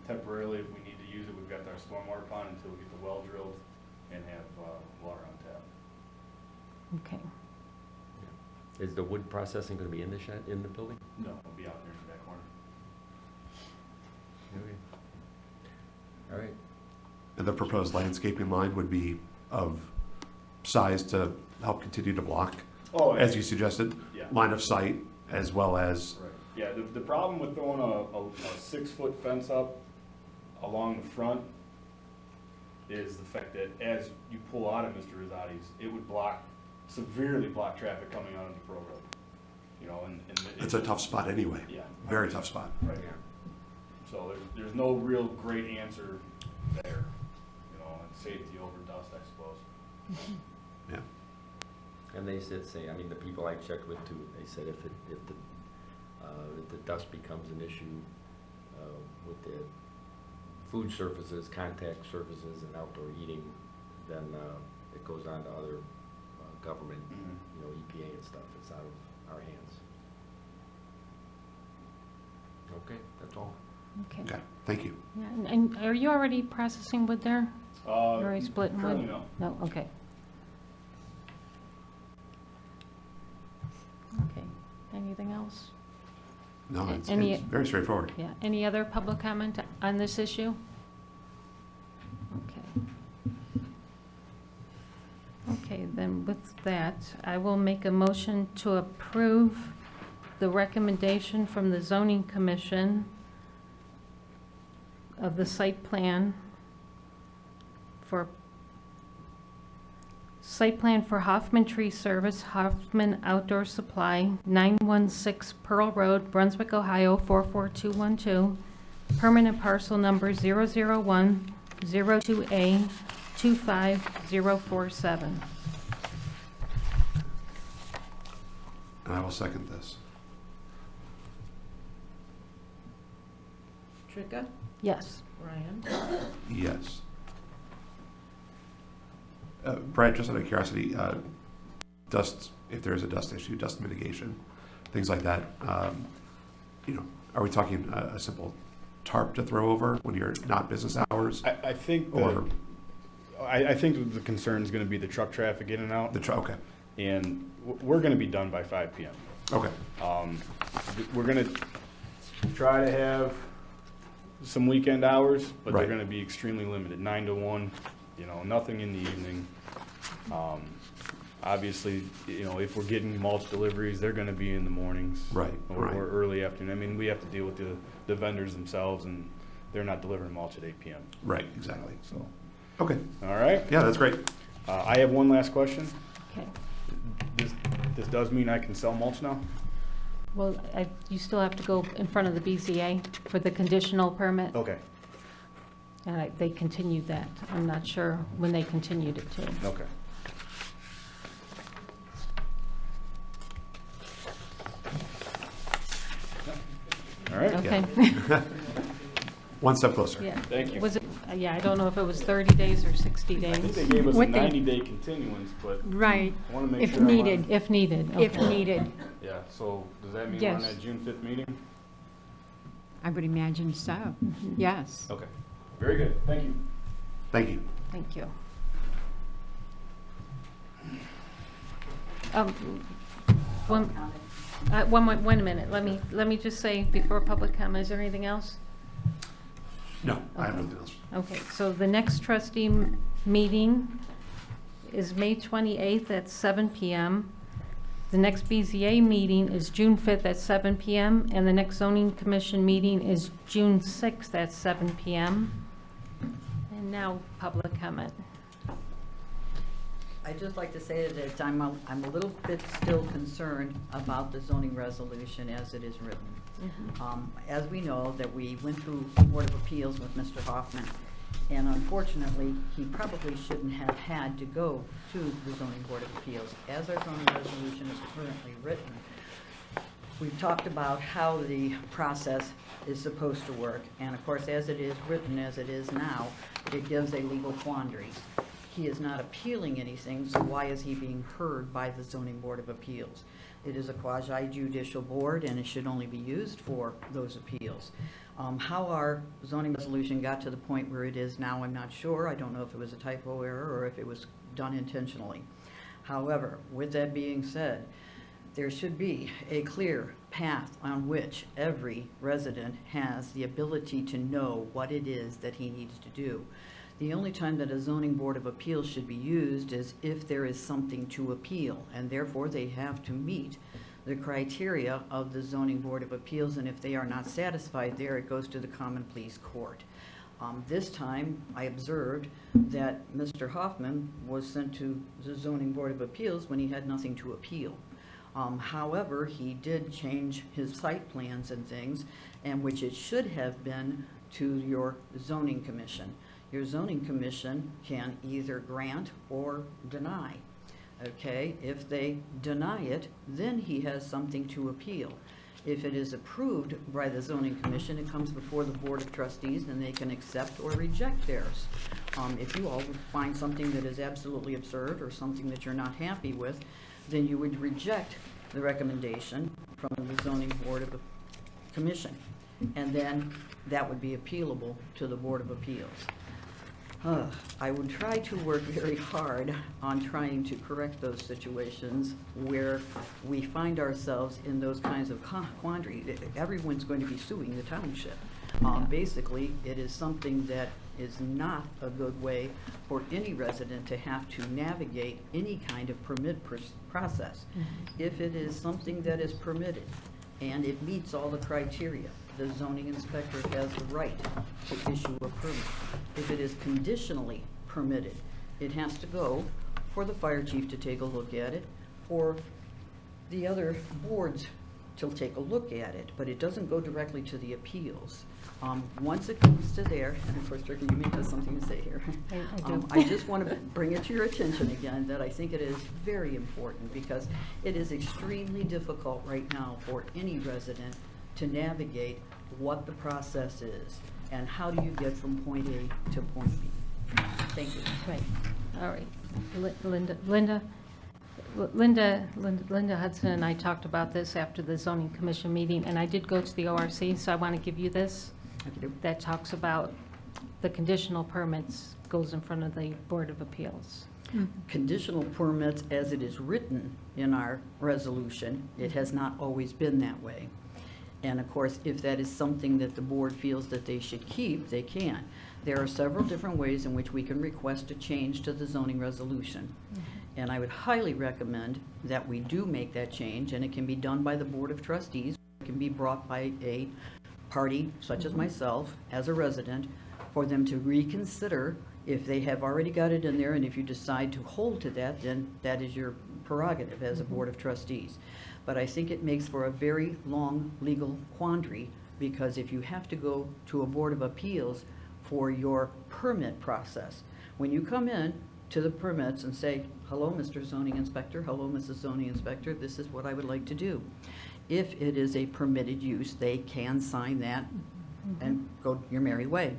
I: Temporarily, if we need to use it, we've got our stormwater pond until we get the well drilled and have water on tap.
A: Okay.
J: Is the wood processing gonna be in the shed, in the building?
I: No, we'll be out there in that corner.
J: All right.
D: And the proposed landscaping line would be of size to help continue to block, as you suggested,
I: Yeah.
D: line of sight as well as,
I: Right. Yeah, the problem with throwing a 6-foot fence up along the front is the fact that as you pull out of Mr. Rosati's, it would severely block traffic coming out of the Pro Road. You know, and
D: it's a tough spot anyway.
I: Yeah.
D: Very tough spot.
I: Right. So there's no real great answer there. You know, and safety over dust, I suppose.
D: Yeah.
J: And they did say, I mean, the people I checked with too, they said if the dust becomes an issue with the food surfaces, contact surfaces, and outdoor eating, then it goes on to other government, you know, EPA and stuff. It's out of our hands. Okay, that's all.
A: Okay.
D: Okay, thank you.
A: Yeah, and are you already processing wood there? You're already splitting wood?
I: Currently, no.
A: No, okay. Okay, anything else?
D: No, it's
A: Any-
D: very straightforward.
A: Yeah, any other public comment on this issue? Okay. Okay, then with that, I will make a motion to approve the recommendation from the zoning commission of the site plan for Hoffman Tree Service, Hoffman Outdoor Supply, 916 Pearl Road, Brunswick, Ohio, 44212, permanent parcel number 00102A 25047.
D: And I will second this.
B: Trika,
A: Yes.
B: Ryan,
D: Yes. Brad, just out of curiosity, dust, if there is a dust issue, dust mitigation, things like that, you know, are we talking a simple tarp to throw over when you're not business hours?
I: I think
D: Or
I: I think the concern is going to be the truck traffic in and out.
D: okay,
I: And we're going to be done by 5 p.m.
D: okay,
I: We're going to try to have some weekend hours, but
D: Right.
I: they're going to be extremely limited, 9 to 1, you know, nothing in the evening. Obviously, you know, if we're getting mulch deliveries, they're going to be in the mornings.
D: Right,
I: Or
D: right.
I: early afternoon. I mean, we have to deal with the vendors themselves, and they're not delivering mulch at 8 p.m.
D: right, exactly.
I: So,
D: Okay,
I: all right.
D: yeah, that's great.
I: I have one last question.
A: Okay.
I: This does mean I can sell mulch now?
A: Well, you still have to go in front of the BZA for the conditional permit.
I: Okay,
A: And they continued that. I'm not sure when they continued it to.
I: okay. All right.
A: Okay.
D: One step closer.
A: Yeah.
I: Thank you.
A: Was it, yeah, I don't know if it was 30 days or 60
I: I think they
A: days.
I: gave us a
G: What they-
I: 90-day continuance, but
G: Right,
I: I want to make
G: if
I: sure. I'm on-
G: needed,
A: If needed.
G: if
A: okay.
G: needed.
I: Yeah, so does that mean we're on
A: Yes.
I: that June 5th meeting?
G: I would imagine so, yes.
I: Okay, very good, thank you.
D: Thank you.
A: Thank you. One minute. Let me just say before public comment, is there anything else?
D: No, I have nothing else.
A: Okay, so the next trustee meeting is May 28th at 7 p.m. The next BZA meeting is June 5th at 7 p.m. And the next zoning commission meeting is June 6th at 7 p.m. And now public comment.
B: I'd just like to say that I'm a little bit still concerned about the zoning resolution as it is written. As we know, that we went through Board of Appeals with Mr. Hoffman, and unfortunately, he probably shouldn't have had to go to the Zoning Board of Appeals. As our zoning resolution is currently written, we've talked about how the process is supposed to work, and of course, as it is written, as it is now, it gives a legal quandary. He is not appealing anything, so why is he being heard by the Zoning Board of Appeals? It is a quasi-judicial board, and it should only be used for those appeals. How our zoning resolution got to the point where it is now, I'm not sure. I don't know if it was a typo error or if it was done intentionally. However, with that being said, there should be a clear path on which every resident has the ability to know what it is that he needs to do. The only time that a zoning board of appeals should be used is if there is something to appeal, and therefore they have to meet the criteria of the zoning board of appeals, and if they are not satisfied there, it goes to the common pleas court. This time, I observed that Mr. Hoffman was sent to the zoning board of appeals when he had nothing to appeal. However, he did change his site plans and things, and which it should have been to your zoning commission. Your zoning commission can either grant or deny. Okay, if they deny it, then he has something to appeal. If it is approved by the zoning commission, it comes before the board of trustees, and they can accept or reject theirs. If you all would find something that is absolutely absurd or something that you're not happy with, then you would reject the recommendation from the zoning board of commission, and then that would be appealable to the Board of Appeals. I would try to work very hard on trying to correct those situations where we find ourselves in those kinds of quandary. Everyone's going to be suing the township. Basically, it is something that is not a good way for any resident to have to navigate any kind of permit process. If it is something that is permitted and it meets all the criteria, the zoning inspector has the right to issue a permit. If it is conditionally permitted, it has to go for the fire chief to take a look at it, or the other boards to take a look at it, but it doesn't go directly to the appeals. Once it comes to there, and of course, Ricky, you may have something to say here.
A: I do.
B: I just want to bring it to your attention again that I think it is very important, because it is extremely difficult right now for any resident to navigate what the process is and how do you get from point A to point B. Thank you.
A: Right, all right. Linda Hudson and I talked about this after the zoning commission meeting, and I did go to the ORC, so I want to give you this. That talks about the conditional permits, goes in front of the Board of Appeals.
B: Conditional permits, as it is written in our resolution, it has not always been that way. And of course, if that is something that the board feels that they should keep, they can. There are several different ways in which we can request a change to the zoning resolution. And I would highly recommend that we do make that change, and it can be done by the Board of Trustees. It can be brought by a party, such as myself, as a resident, for them to reconsider if they have already got it in there, and if you decide to hold to that, then that is your prerogative as a Board of Trustees. But I think it makes for a very long legal quandary, because if you have to go to a Board of Appeals for your permit process, when you come in to the permits and say, hello, Mr. Zoning Inspector, hello, Mrs. Zoning Inspector, this is what I would like to do. If it is a permitted use, they can sign that and go your merry way.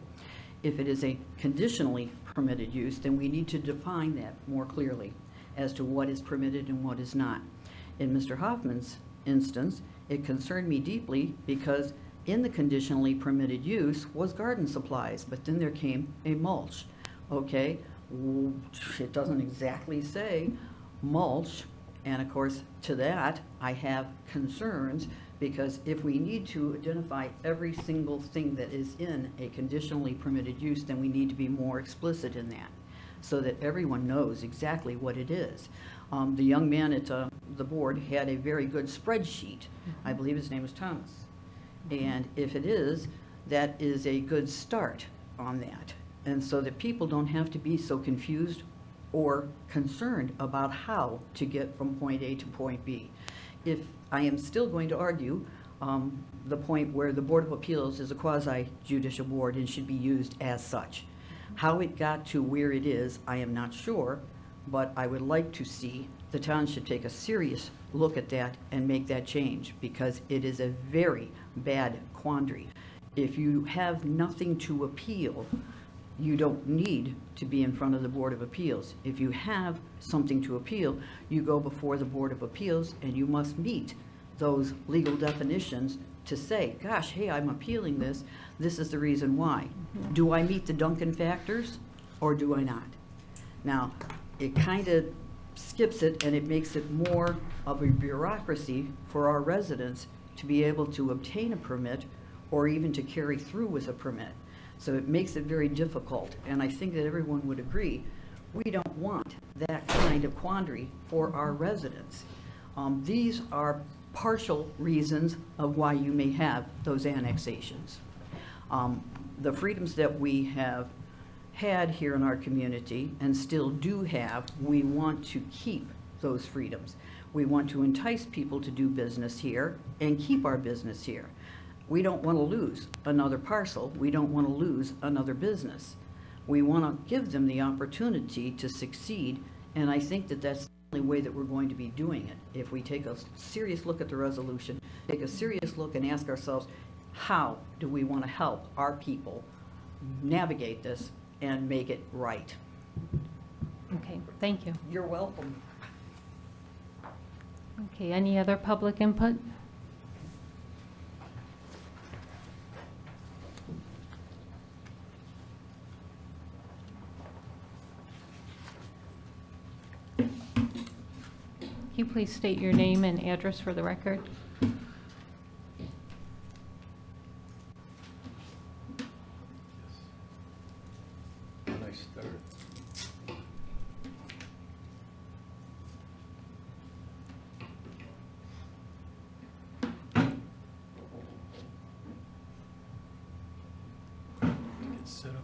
B: If it is a conditionally permitted use, then we need to define that more clearly as to what is permitted and what is not. In Mr. Hoffman's instance, it concerned me deeply because in the conditionally permitted use was garden supplies, but then there came a mulch. Okay, it doesn't exactly say mulch, and of course to that I have concerns Because if we need to identify every single thing that is in a conditionally permitted use, then we need to be more explicit in that, so that everyone knows exactly what it is. The young man at the board had a very good spreadsheet. I believe his name was Thomas. And if it is, that is a good start on that. And so that people don't have to be so confused or concerned about how to get from point A to point B. If I am still going to argue the point where the Board of Appeals is a quasi-judicial board and should be used as such. How it got to where it is, I am not sure, but I would like to see the township take a serious look at that and make that change, because it is a very bad quandary. If you have nothing to appeal, you don't need to be in front of the Board of Appeals. If you have something to appeal, you go before the Board of Appeals and you must meet those legal definitions to say, gosh, hey, I'm appealing this. This is the reason why. Do I meet the Duncan factors or do I not? Now, it kind of skips it and it makes it more of a bureaucracy for our residents to be able to obtain a permit or even to carry through with a permit. So it makes it very difficult, and I think that everyone would agree, we don't want that kind of quandary for our residents. These are partial reasons of why you may have those annexations. The freedoms that we have had here in our community and still do have, we want to keep those freedoms. We want to entice people to do business here and keep our business here. We don't want to lose another parcel. We don't want to lose another business. We want to give them the opportunity to succeed, and I think that that's the only way that we're going to be doing it. If we take a serious look at the resolution, take a serious look and ask ourselves, how do we want to help our people navigate this and make it right?
A: Okay, thank you.
B: You're welcome.
A: Okay, any other public input? Can you please state your name and address for the record?
K: Nice start. Get set up.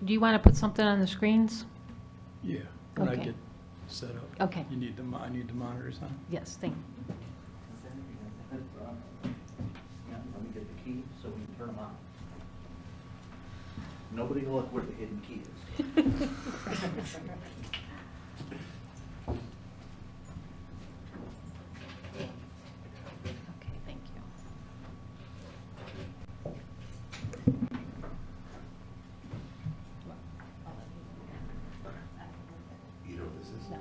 A: Do you want to put something on the screens?
K: Yeah, when I
A: Okay.
K: get set up.
A: Okay.
K: You need the, I need the monitors on?
A: Yes, thank you.
C: Let me get the key so we can turn them on. Nobody will look where the hidden key is.
A: Okay, thank you.
D: You know what this is?
A: No.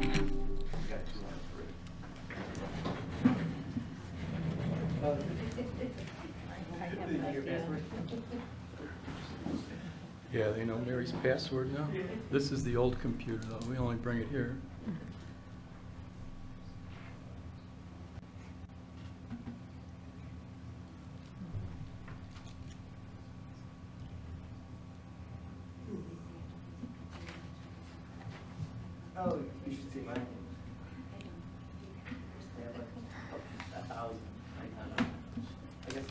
C: You got 2 on 3.
K: Yeah, they know Mary's password now. This is the old computer though, we only bring it here.
E: Oh, you should see mine. They have like 1,000. I guess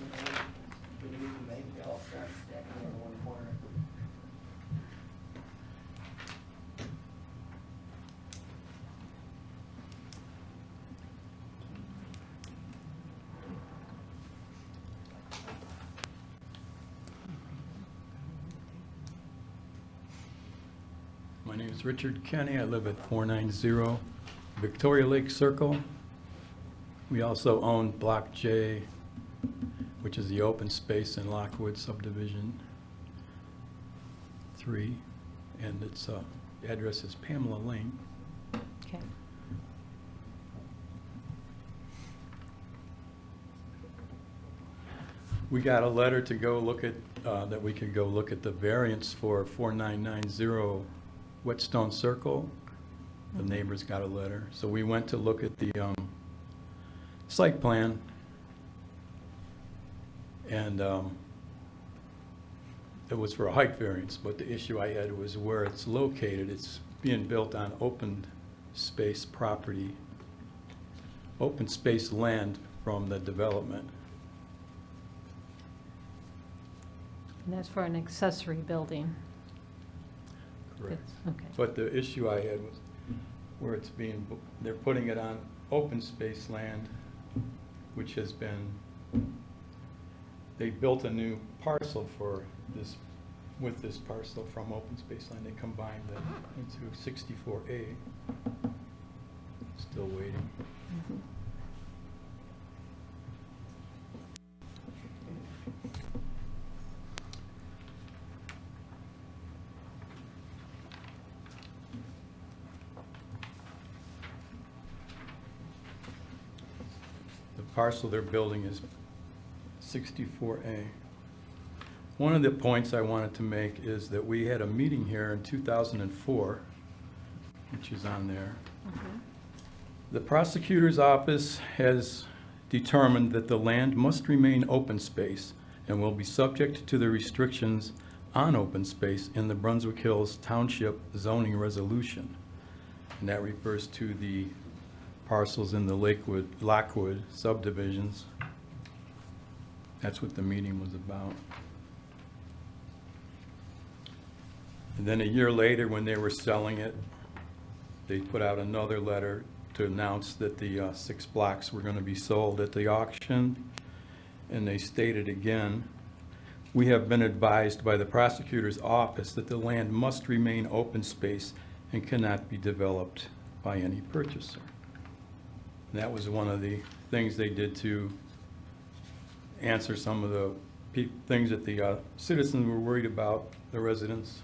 E: when you can make, they all start stacking in one corner.
K: name is Richard Kenny. I live at 490 Victoria Lake Circle. We also own Block J, which is the open space in Lockwood Subdivision 3, and its address is Pamela Lane.
G: Okay.
K: We got a letter to go look at, that we could go look at the variance for 4990 Whetstone Circle. The neighbors got a letter. So we went to look at the site plan. And it was for a height variance, but the issue I had was where it's located. It's being built on open space property, open space land from the development.
A: And that's for an accessory building.
K: Correct.
A: Okay.
K: But the issue I had was where it's being, they're putting it on open space land, which has been, they built a new parcel for this, with this parcel from open space land. They combined it into 64A. Still waiting.
A: Mhm.
K: The parcel they're building is 64A. One of the points I wanted to make is that we had a meeting here in 2004, which is on there. The prosecutor's office has determined that the land must remain open space and will be subject to the restrictions on open space in the Brunswick Hills Township zoning resolution. And that refers to the parcels in the Lockwood subdivisions. That's what the meeting was about. And then a year later, when they were selling it, they put out another letter to announce that the 6 blocks were going to be sold at the auction. And they stated again, we have been advised by the prosecutor's office that the land must remain open space and cannot be developed by any purchaser. And that was one of the things they did to answer some of the things that the citizens were worried about, the residents.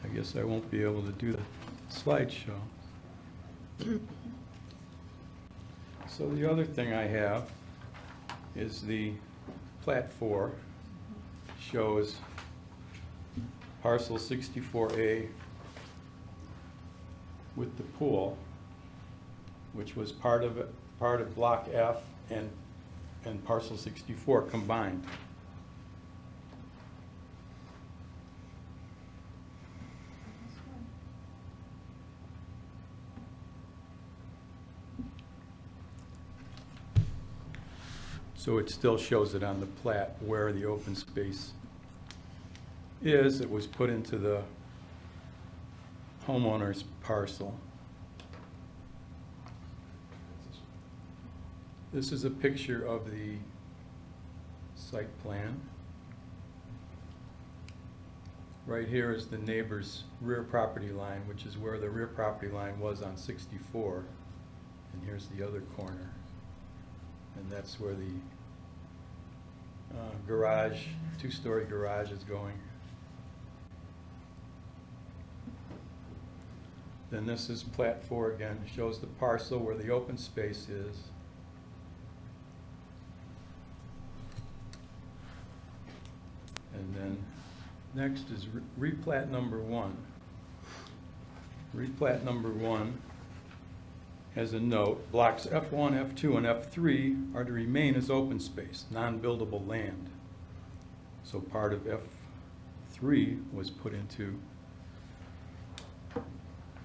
K: I guess I won't be able to do the slideshow. So the other thing I have is the Plat 4 shows parcel 64A with the pool, which was part of Block F and parcel 64 combined. So it still shows it on the plat where the open space is. It was put into the homeowner's parcel. This is a picture of the site plan. Right here is the neighbor's rear property line, which is where the rear property line was on 64. And here's the other corner. And that's where the garage, 2-story garage is going. Then this is Plat 4 again. It shows the parcel where the open space is. And then next is replat number 1. Replat number 1 has a note, blocks F1, F2, and F3 are to remain as open space, non-buildable land. So part of F3 was put into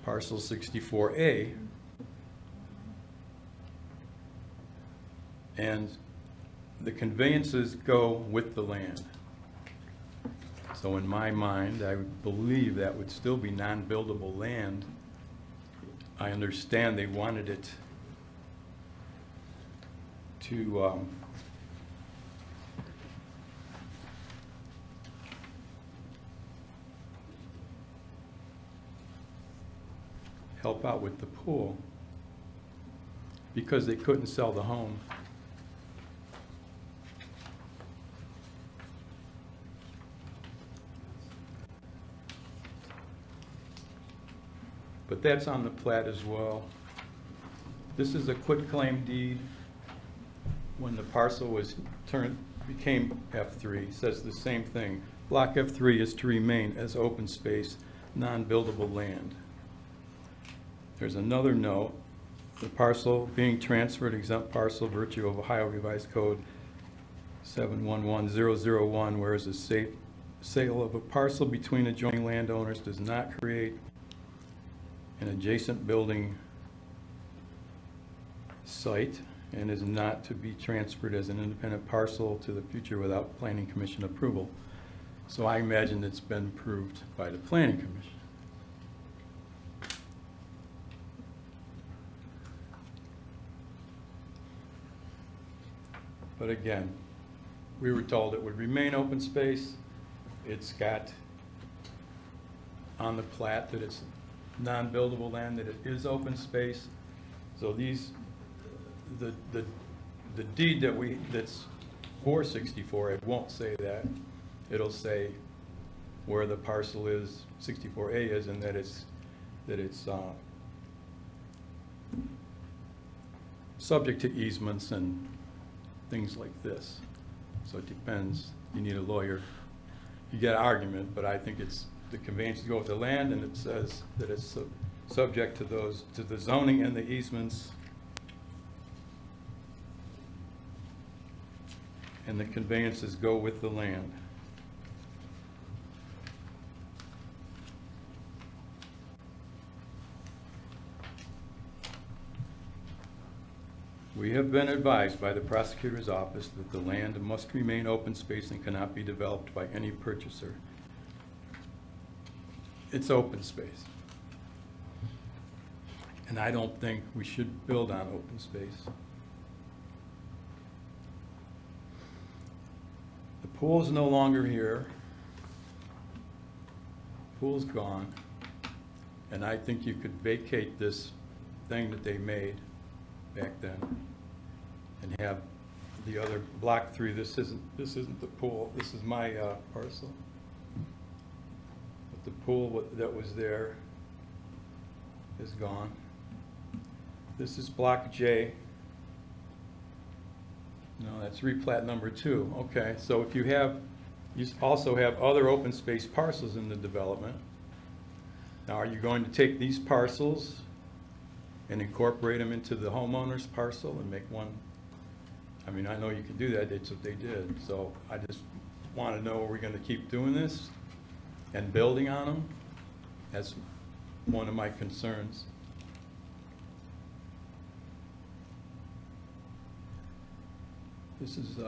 K: parcel 64A. And the conveyances go with the land. So in my mind, I believe that would still be non-buildable land. I understand they wanted it to help out with the pool because they couldn't sell the home. But that's on the plat as well. This is a quitclaim deed. When the parcel was became F3, says the same thing. Block F3 is to remain as open space, non-buildable land. There's another note. The parcel being transferred exempt parcel virtue of Ohio Revised Code 711001, whereas a sale of a parcel between adjoining landowners does not create an adjacent building site and is not to be transferred as an independent parcel to the future without Planning Commission approval. So I imagine it's been approved by the Planning Commission. But again, we were told it would remain open space. It's got on the plat that it's non-buildable land, that it is open space. So these, the deed that's for 64, it won't say that. It'll say where the parcel is, 64A is, and that it's subject to easements and things like this. So it depends. You need a lawyer. You get an argument, but I think it's the conveyance to go with the land, and it says that it's subject to the zoning and the easements, and the conveyances go with the land. We have been advised by the prosecutor's office that the land must remain open space and cannot be developed by any purchaser. It's open space. And I don't think we should build on open space. The pool's no longer here. Pool's gone. And I think you could vacate this thing that they made back then and have the other block 3. This isn't the pool. This is my parcel. But the pool that was there is gone. This is block J. No, that's replat number 2. Okay, so if you also have other open space parcels in the development. Now, are you going to take these parcels and incorporate them into the homeowner's parcel and make one? I mean, I know you can do that. That's what they did. So I just want to know, are we going to keep doing this and building on them? That's one of my concerns. This is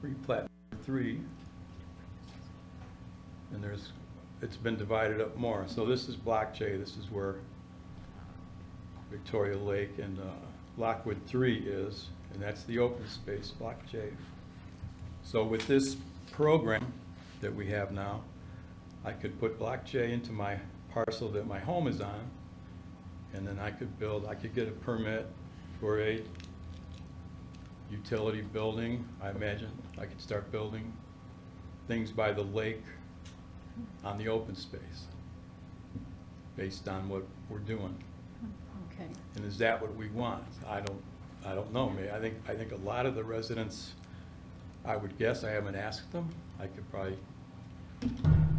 K: replat 3, and it's been divided up more. So this is block J. This is where Victoria Lake and Lockwood 3 is, and that's the open space, block J. So with this program that we have now, I could put block J into my parcel that my home is on, and then I could get a permit for a utility building. I imagine I could start building things by the lake on the open space based on what we're doing.
G: Okay.
K: And is that what we want? I don't know. I think a lot of the residents, I would guess, I haven't asked them. I could probably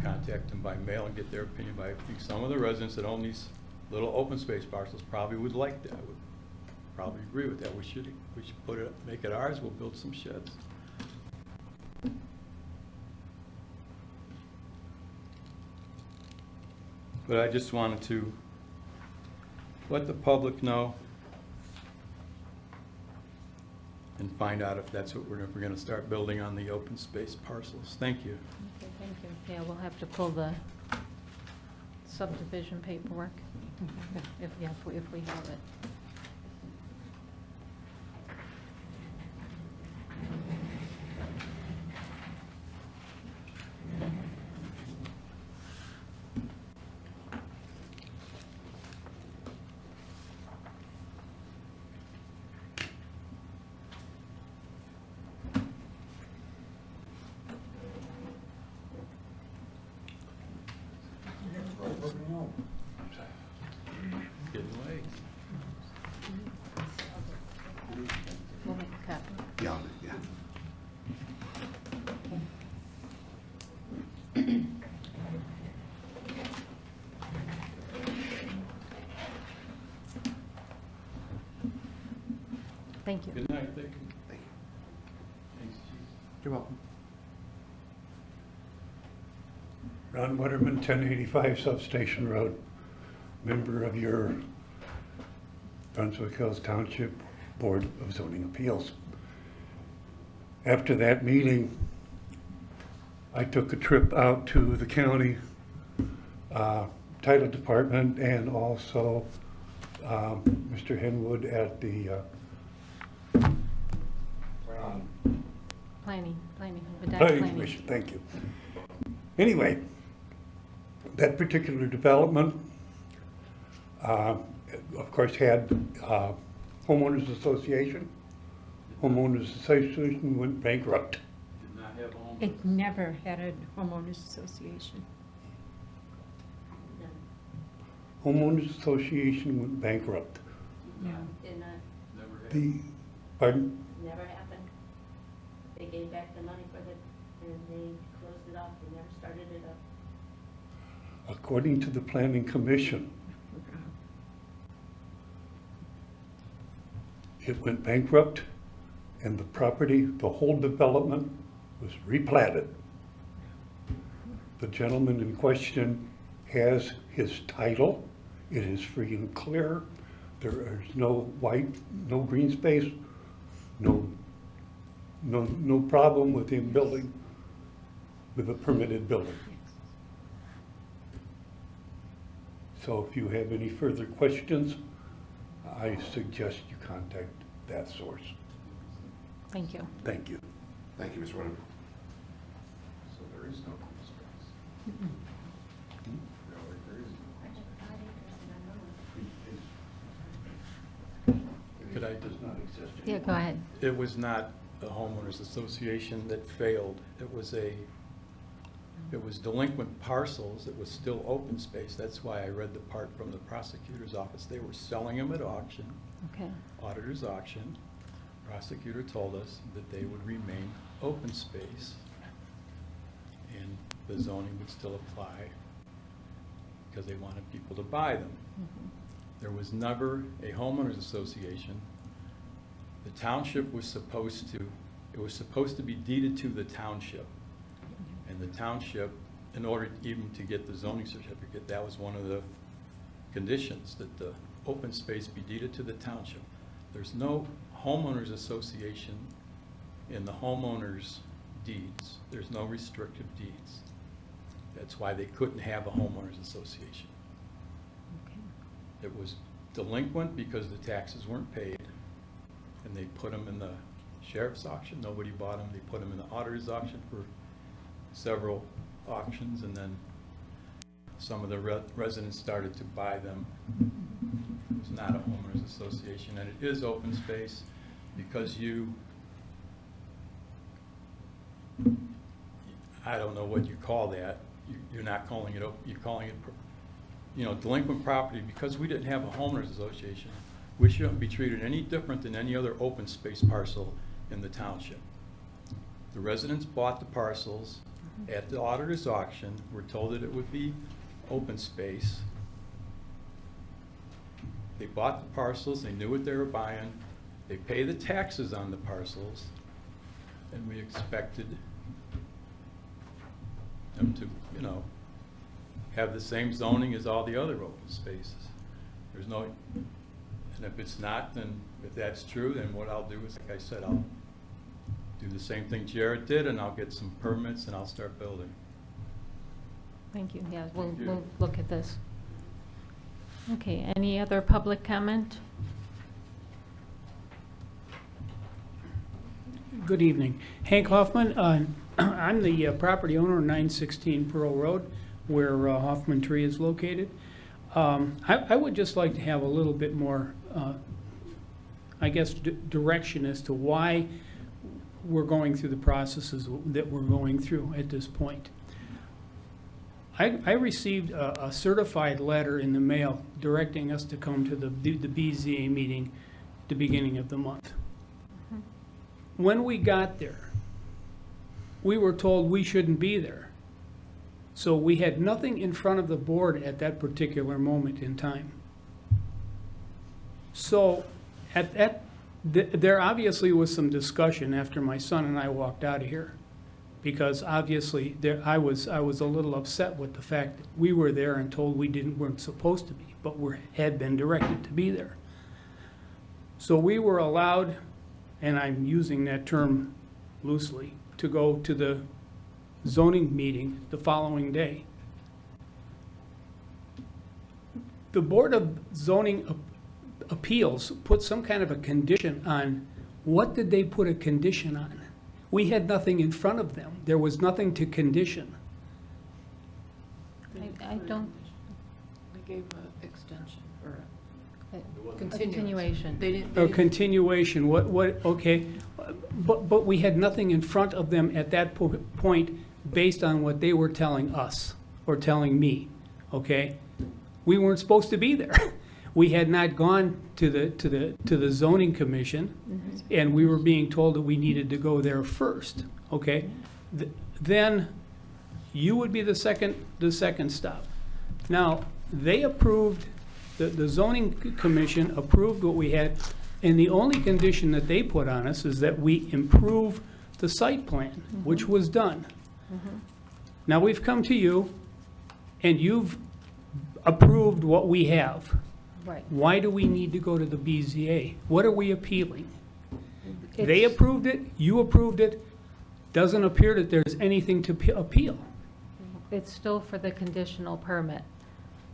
K: contact them by mail and get their opinion. But I think some of the residents that own these little open space parcels probably would like that. Would probably agree with that. We should put it, make it ours. We'll build some sheds. But I just wanted to let the public know and find out if that's what we're going to start building on the open space parcels. Thank you.
A: Okay, thank you. Yeah, we'll have to pull the subdivision paperwork if we have it.
K: Oh, I'm sorry. Getting late.
G: We'll make a copy.
D: Yeah, yeah.
G: Thank you.
K: Good night, thank you.
D: Thank you.
K: Thanks, Chief.
D: You're welcome.
L: Ron Wetterman, 1085 Substation Road, member of your Brunswick Hills Township Board of Zoning Appeals. After that meeting, I took a trip out to the county title department and also Mr. Henwood at the
G: Planning.
L: Planning Commission, thank you. Anyway, that particular development, of course, had homeowners association. Homeowners association went bankrupt.
K: Did not have a home.
G: It never had a homeowners association.
L: Homeowners association went bankrupt.
G: No.
B: Did not,
K: Never had.
L: The, pardon?
B: never happened. They gave back the money for the, and they closed it off, they never started it up.
L: According to the Planning Commission, it went bankrupt and the property, the whole development was replatted. The gentleman in question has his title. It is free and clear. There is no no green space, no problem with him building with a permitted building. So if you have any further questions, I suggest you contact that source.
G: Thank you.
L: Thank you.
D: Thank you, Mr. Wetterman.
K: So there is no green space. No, there is no green space.
L: Could I does not exist.
G: Yeah, go ahead.
K: It was not the homeowners association that failed. It was delinquent parcels. It was still open space. That's why I read the part from the prosecutor's office. They were selling them at auction,
G: Okay.
K: auditor's auction. Prosecutor told us that they would remain open space and the zoning would still apply because they wanted people to buy them. There was never a homeowners association. The township was supposed to, it was supposed to be deeded to the township. And the township, in order even to get the zoning certificate, that was one of the conditions, that the open space be deeded to the township. There's no homeowners association in the homeowners deeds. There's no restrictive deeds. That's why they couldn't have a homeowners association.
G: Okay.
K: It was delinquent because the taxes weren't paid, and they put them in the sheriff's auction. Nobody bought them. They put them in the auditor's auction for several auctions, and then some of the residents started to buy them. It was not a homeowners association, and it is open space because I don't know what you call that. You're not calling it, you're calling it, delinquent property. Because we didn't have a homeowners association, we shouldn't be treated any different than any other open space parcel in the township. The residents bought the parcels at the auditor's auction. We're told that it would be open space. They bought the parcels, they knew what they were buying, they pay the taxes on the parcels, and we expected them to, have the same zoning as all the other open spaces. There's no, and if it's not, then if that's true, then what I'll do is, like I said, I'll do the same thing Jared did, and I'll get some permits and I'll start building.
G: Thank you. Yeah,
K: Thank you.
G: we'll look at this. Okay, any other public comment?
M: Good evening. Hank Hoffman. I'm the property owner of 916 Pearl Road, where Hoffman Tree is located. I would just like to have a little bit more, direction as to why we're going through the processes that we're going through at this point. I received a certified letter in the mail directing us to come to the BZA meeting at the beginning of the month. When we got there, we were told we shouldn't be there. So we had nothing in front of the board at that particular moment in time. So there obviously was some discussion after my son and I walked out of here, because obviously I was a little upset with the fact that we were there and told we weren't supposed to be, but had been directed to be there. So we were allowed, and I'm using that term loosely, to go to the zoning meeting the following day. The Board of Zoning Appeals put some kind of a condition on. What did they put a condition on? We had nothing in front of them. There was nothing to condition.
A: I don't,
B: They gave an extension or
A: a
B: continuation. They didn't.
M: A continuation, okay. But we had nothing in front of them at that point based on what they were telling us or telling me, okay? We weren't supposed to be there. We had not gone to the zoning commission, and we were being told that we needed to go there first, okay? Then you would be the second stop. Now, they approved, the zoning commission approved what we had, and the only condition that they put on us is that we improve the site plan, which was done. Now, we've come to you, and you've approved what we have.
A: right.
M: Why do we need to go to the BZA? What are we appealing? They approved it, you approved it, doesn't appear that there's anything to appeal.
A: It's still for the conditional permit,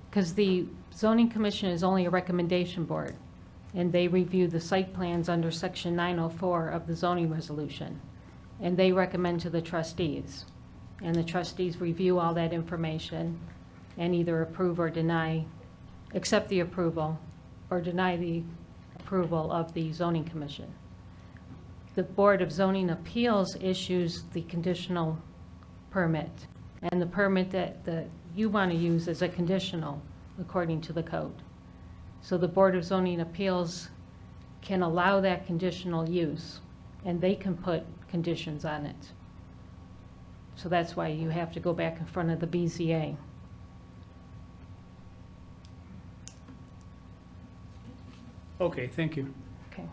A: because the zoning commission is only a recommendation board, and they review the site plans under section 904 of the zoning resolution, and they recommend to the trustees, and the trustees review all that information and either approve or deny, accept the approval or deny the approval of the zoning commission. The Board of Zoning Appeals issues the conditional permit, and the permit that you want to use is a conditional according to the code. So the Board of Zoning Appeals can allow that conditional use, and they can put conditions on it. So that's why you have to go back in front of the BZA.
M: Okay, thank you.
A: Okay.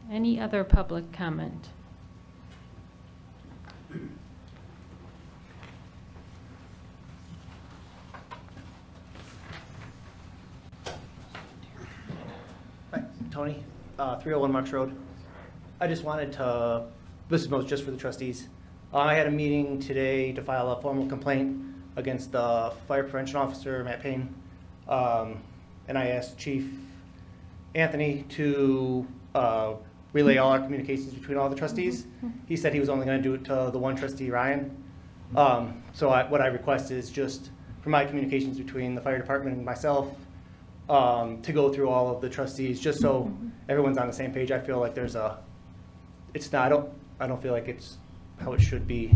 A: Any other public comment?
E: Hi, Tony, 301 Marks Road. I just wanted to, this is most just for the trustees. I had a meeting today to file a formal complaint against the fire prevention officer, Matt Payne. And I asked Chief Anthony to relay all our communications between all the trustees. He said he was only going to do it to the one trustee, Ryan. So what I request is just for my communications between the fire department and myself, to go through all of the trustees, just so everyone's on the same page. I feel like there's a, it's not, I don't feel like it's how it should be.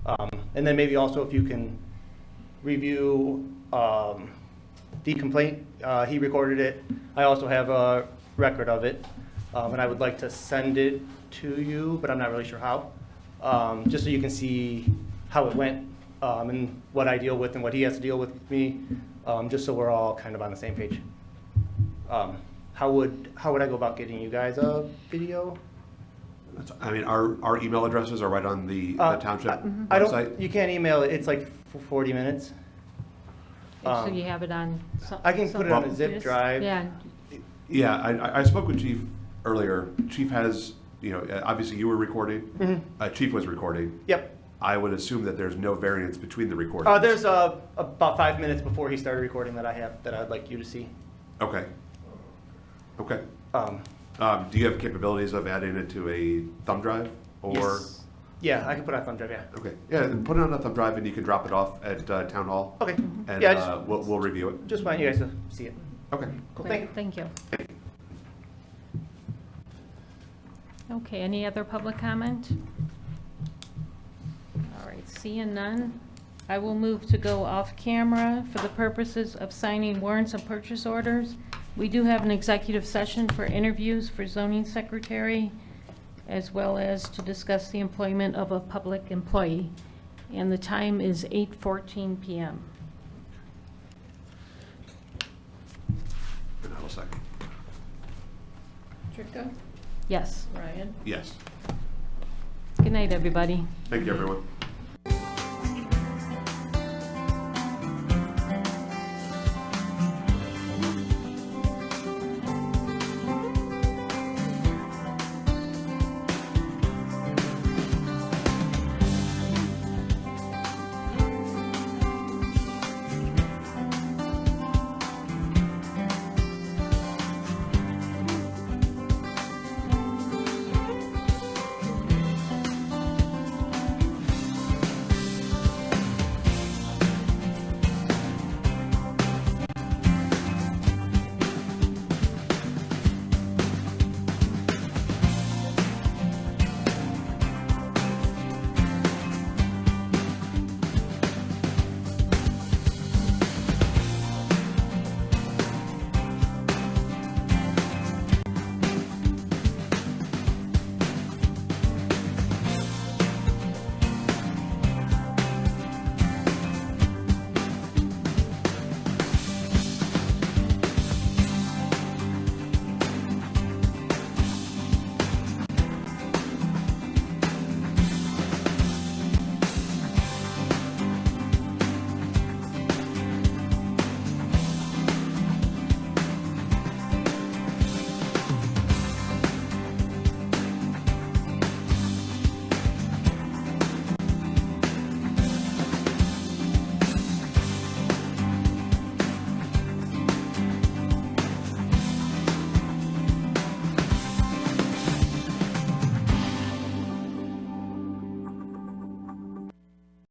E: And then maybe also if you can review the complaint, he recorded it. I also have a record of it, and I would like to send it to you, but I'm not really sure how, just so you can see how it went, and what I deal with and what he has to deal with me, just so we're all kind of on the same page. How would I go about getting you guys a video?
D: I mean, our email addresses are right on the township website.
E: You can't email it. It's like for 40 minutes.
A: So you have it on
E: I can put it on a zip drive.
A: Yeah.
D: Yeah, I spoke with Chief earlier. Chief has, you know, obviously you were recording. Chief was recording.
E: Yep.
D: I would assume that there's no variance between the recordings.
E: There's about 5 minutes before he started recording that I have that I'd like you to see.
D: Okay. Okay. Do you have capabilities of adding it to a thumb drive or?
E: Yes. Yeah, I can put it on thumb drive. Yeah.
D: Okay. Yeah, put it on a thumb drive and you can drop it off at Town Hall.
E: Okay.
D: And
E: Yeah,
D: we'll review it.
E: just want you guys to see it.
D: Okay.
E: Cool.
A: Great, thank you. Okay, any other public comment? All right, Seeing none, I will move to go off camera for the purposes of signing warrants and purchase orders. We do have an executive session for interviews for zoning secretary, as well as to discuss the employment of a public employee. And the time is 8:14 p.m.
D: And I'll second.
B: Tricka?
A: Yes.
B: Ryan?
D: Yes.
A: Good night, everybody.
D: Thank you, everyone.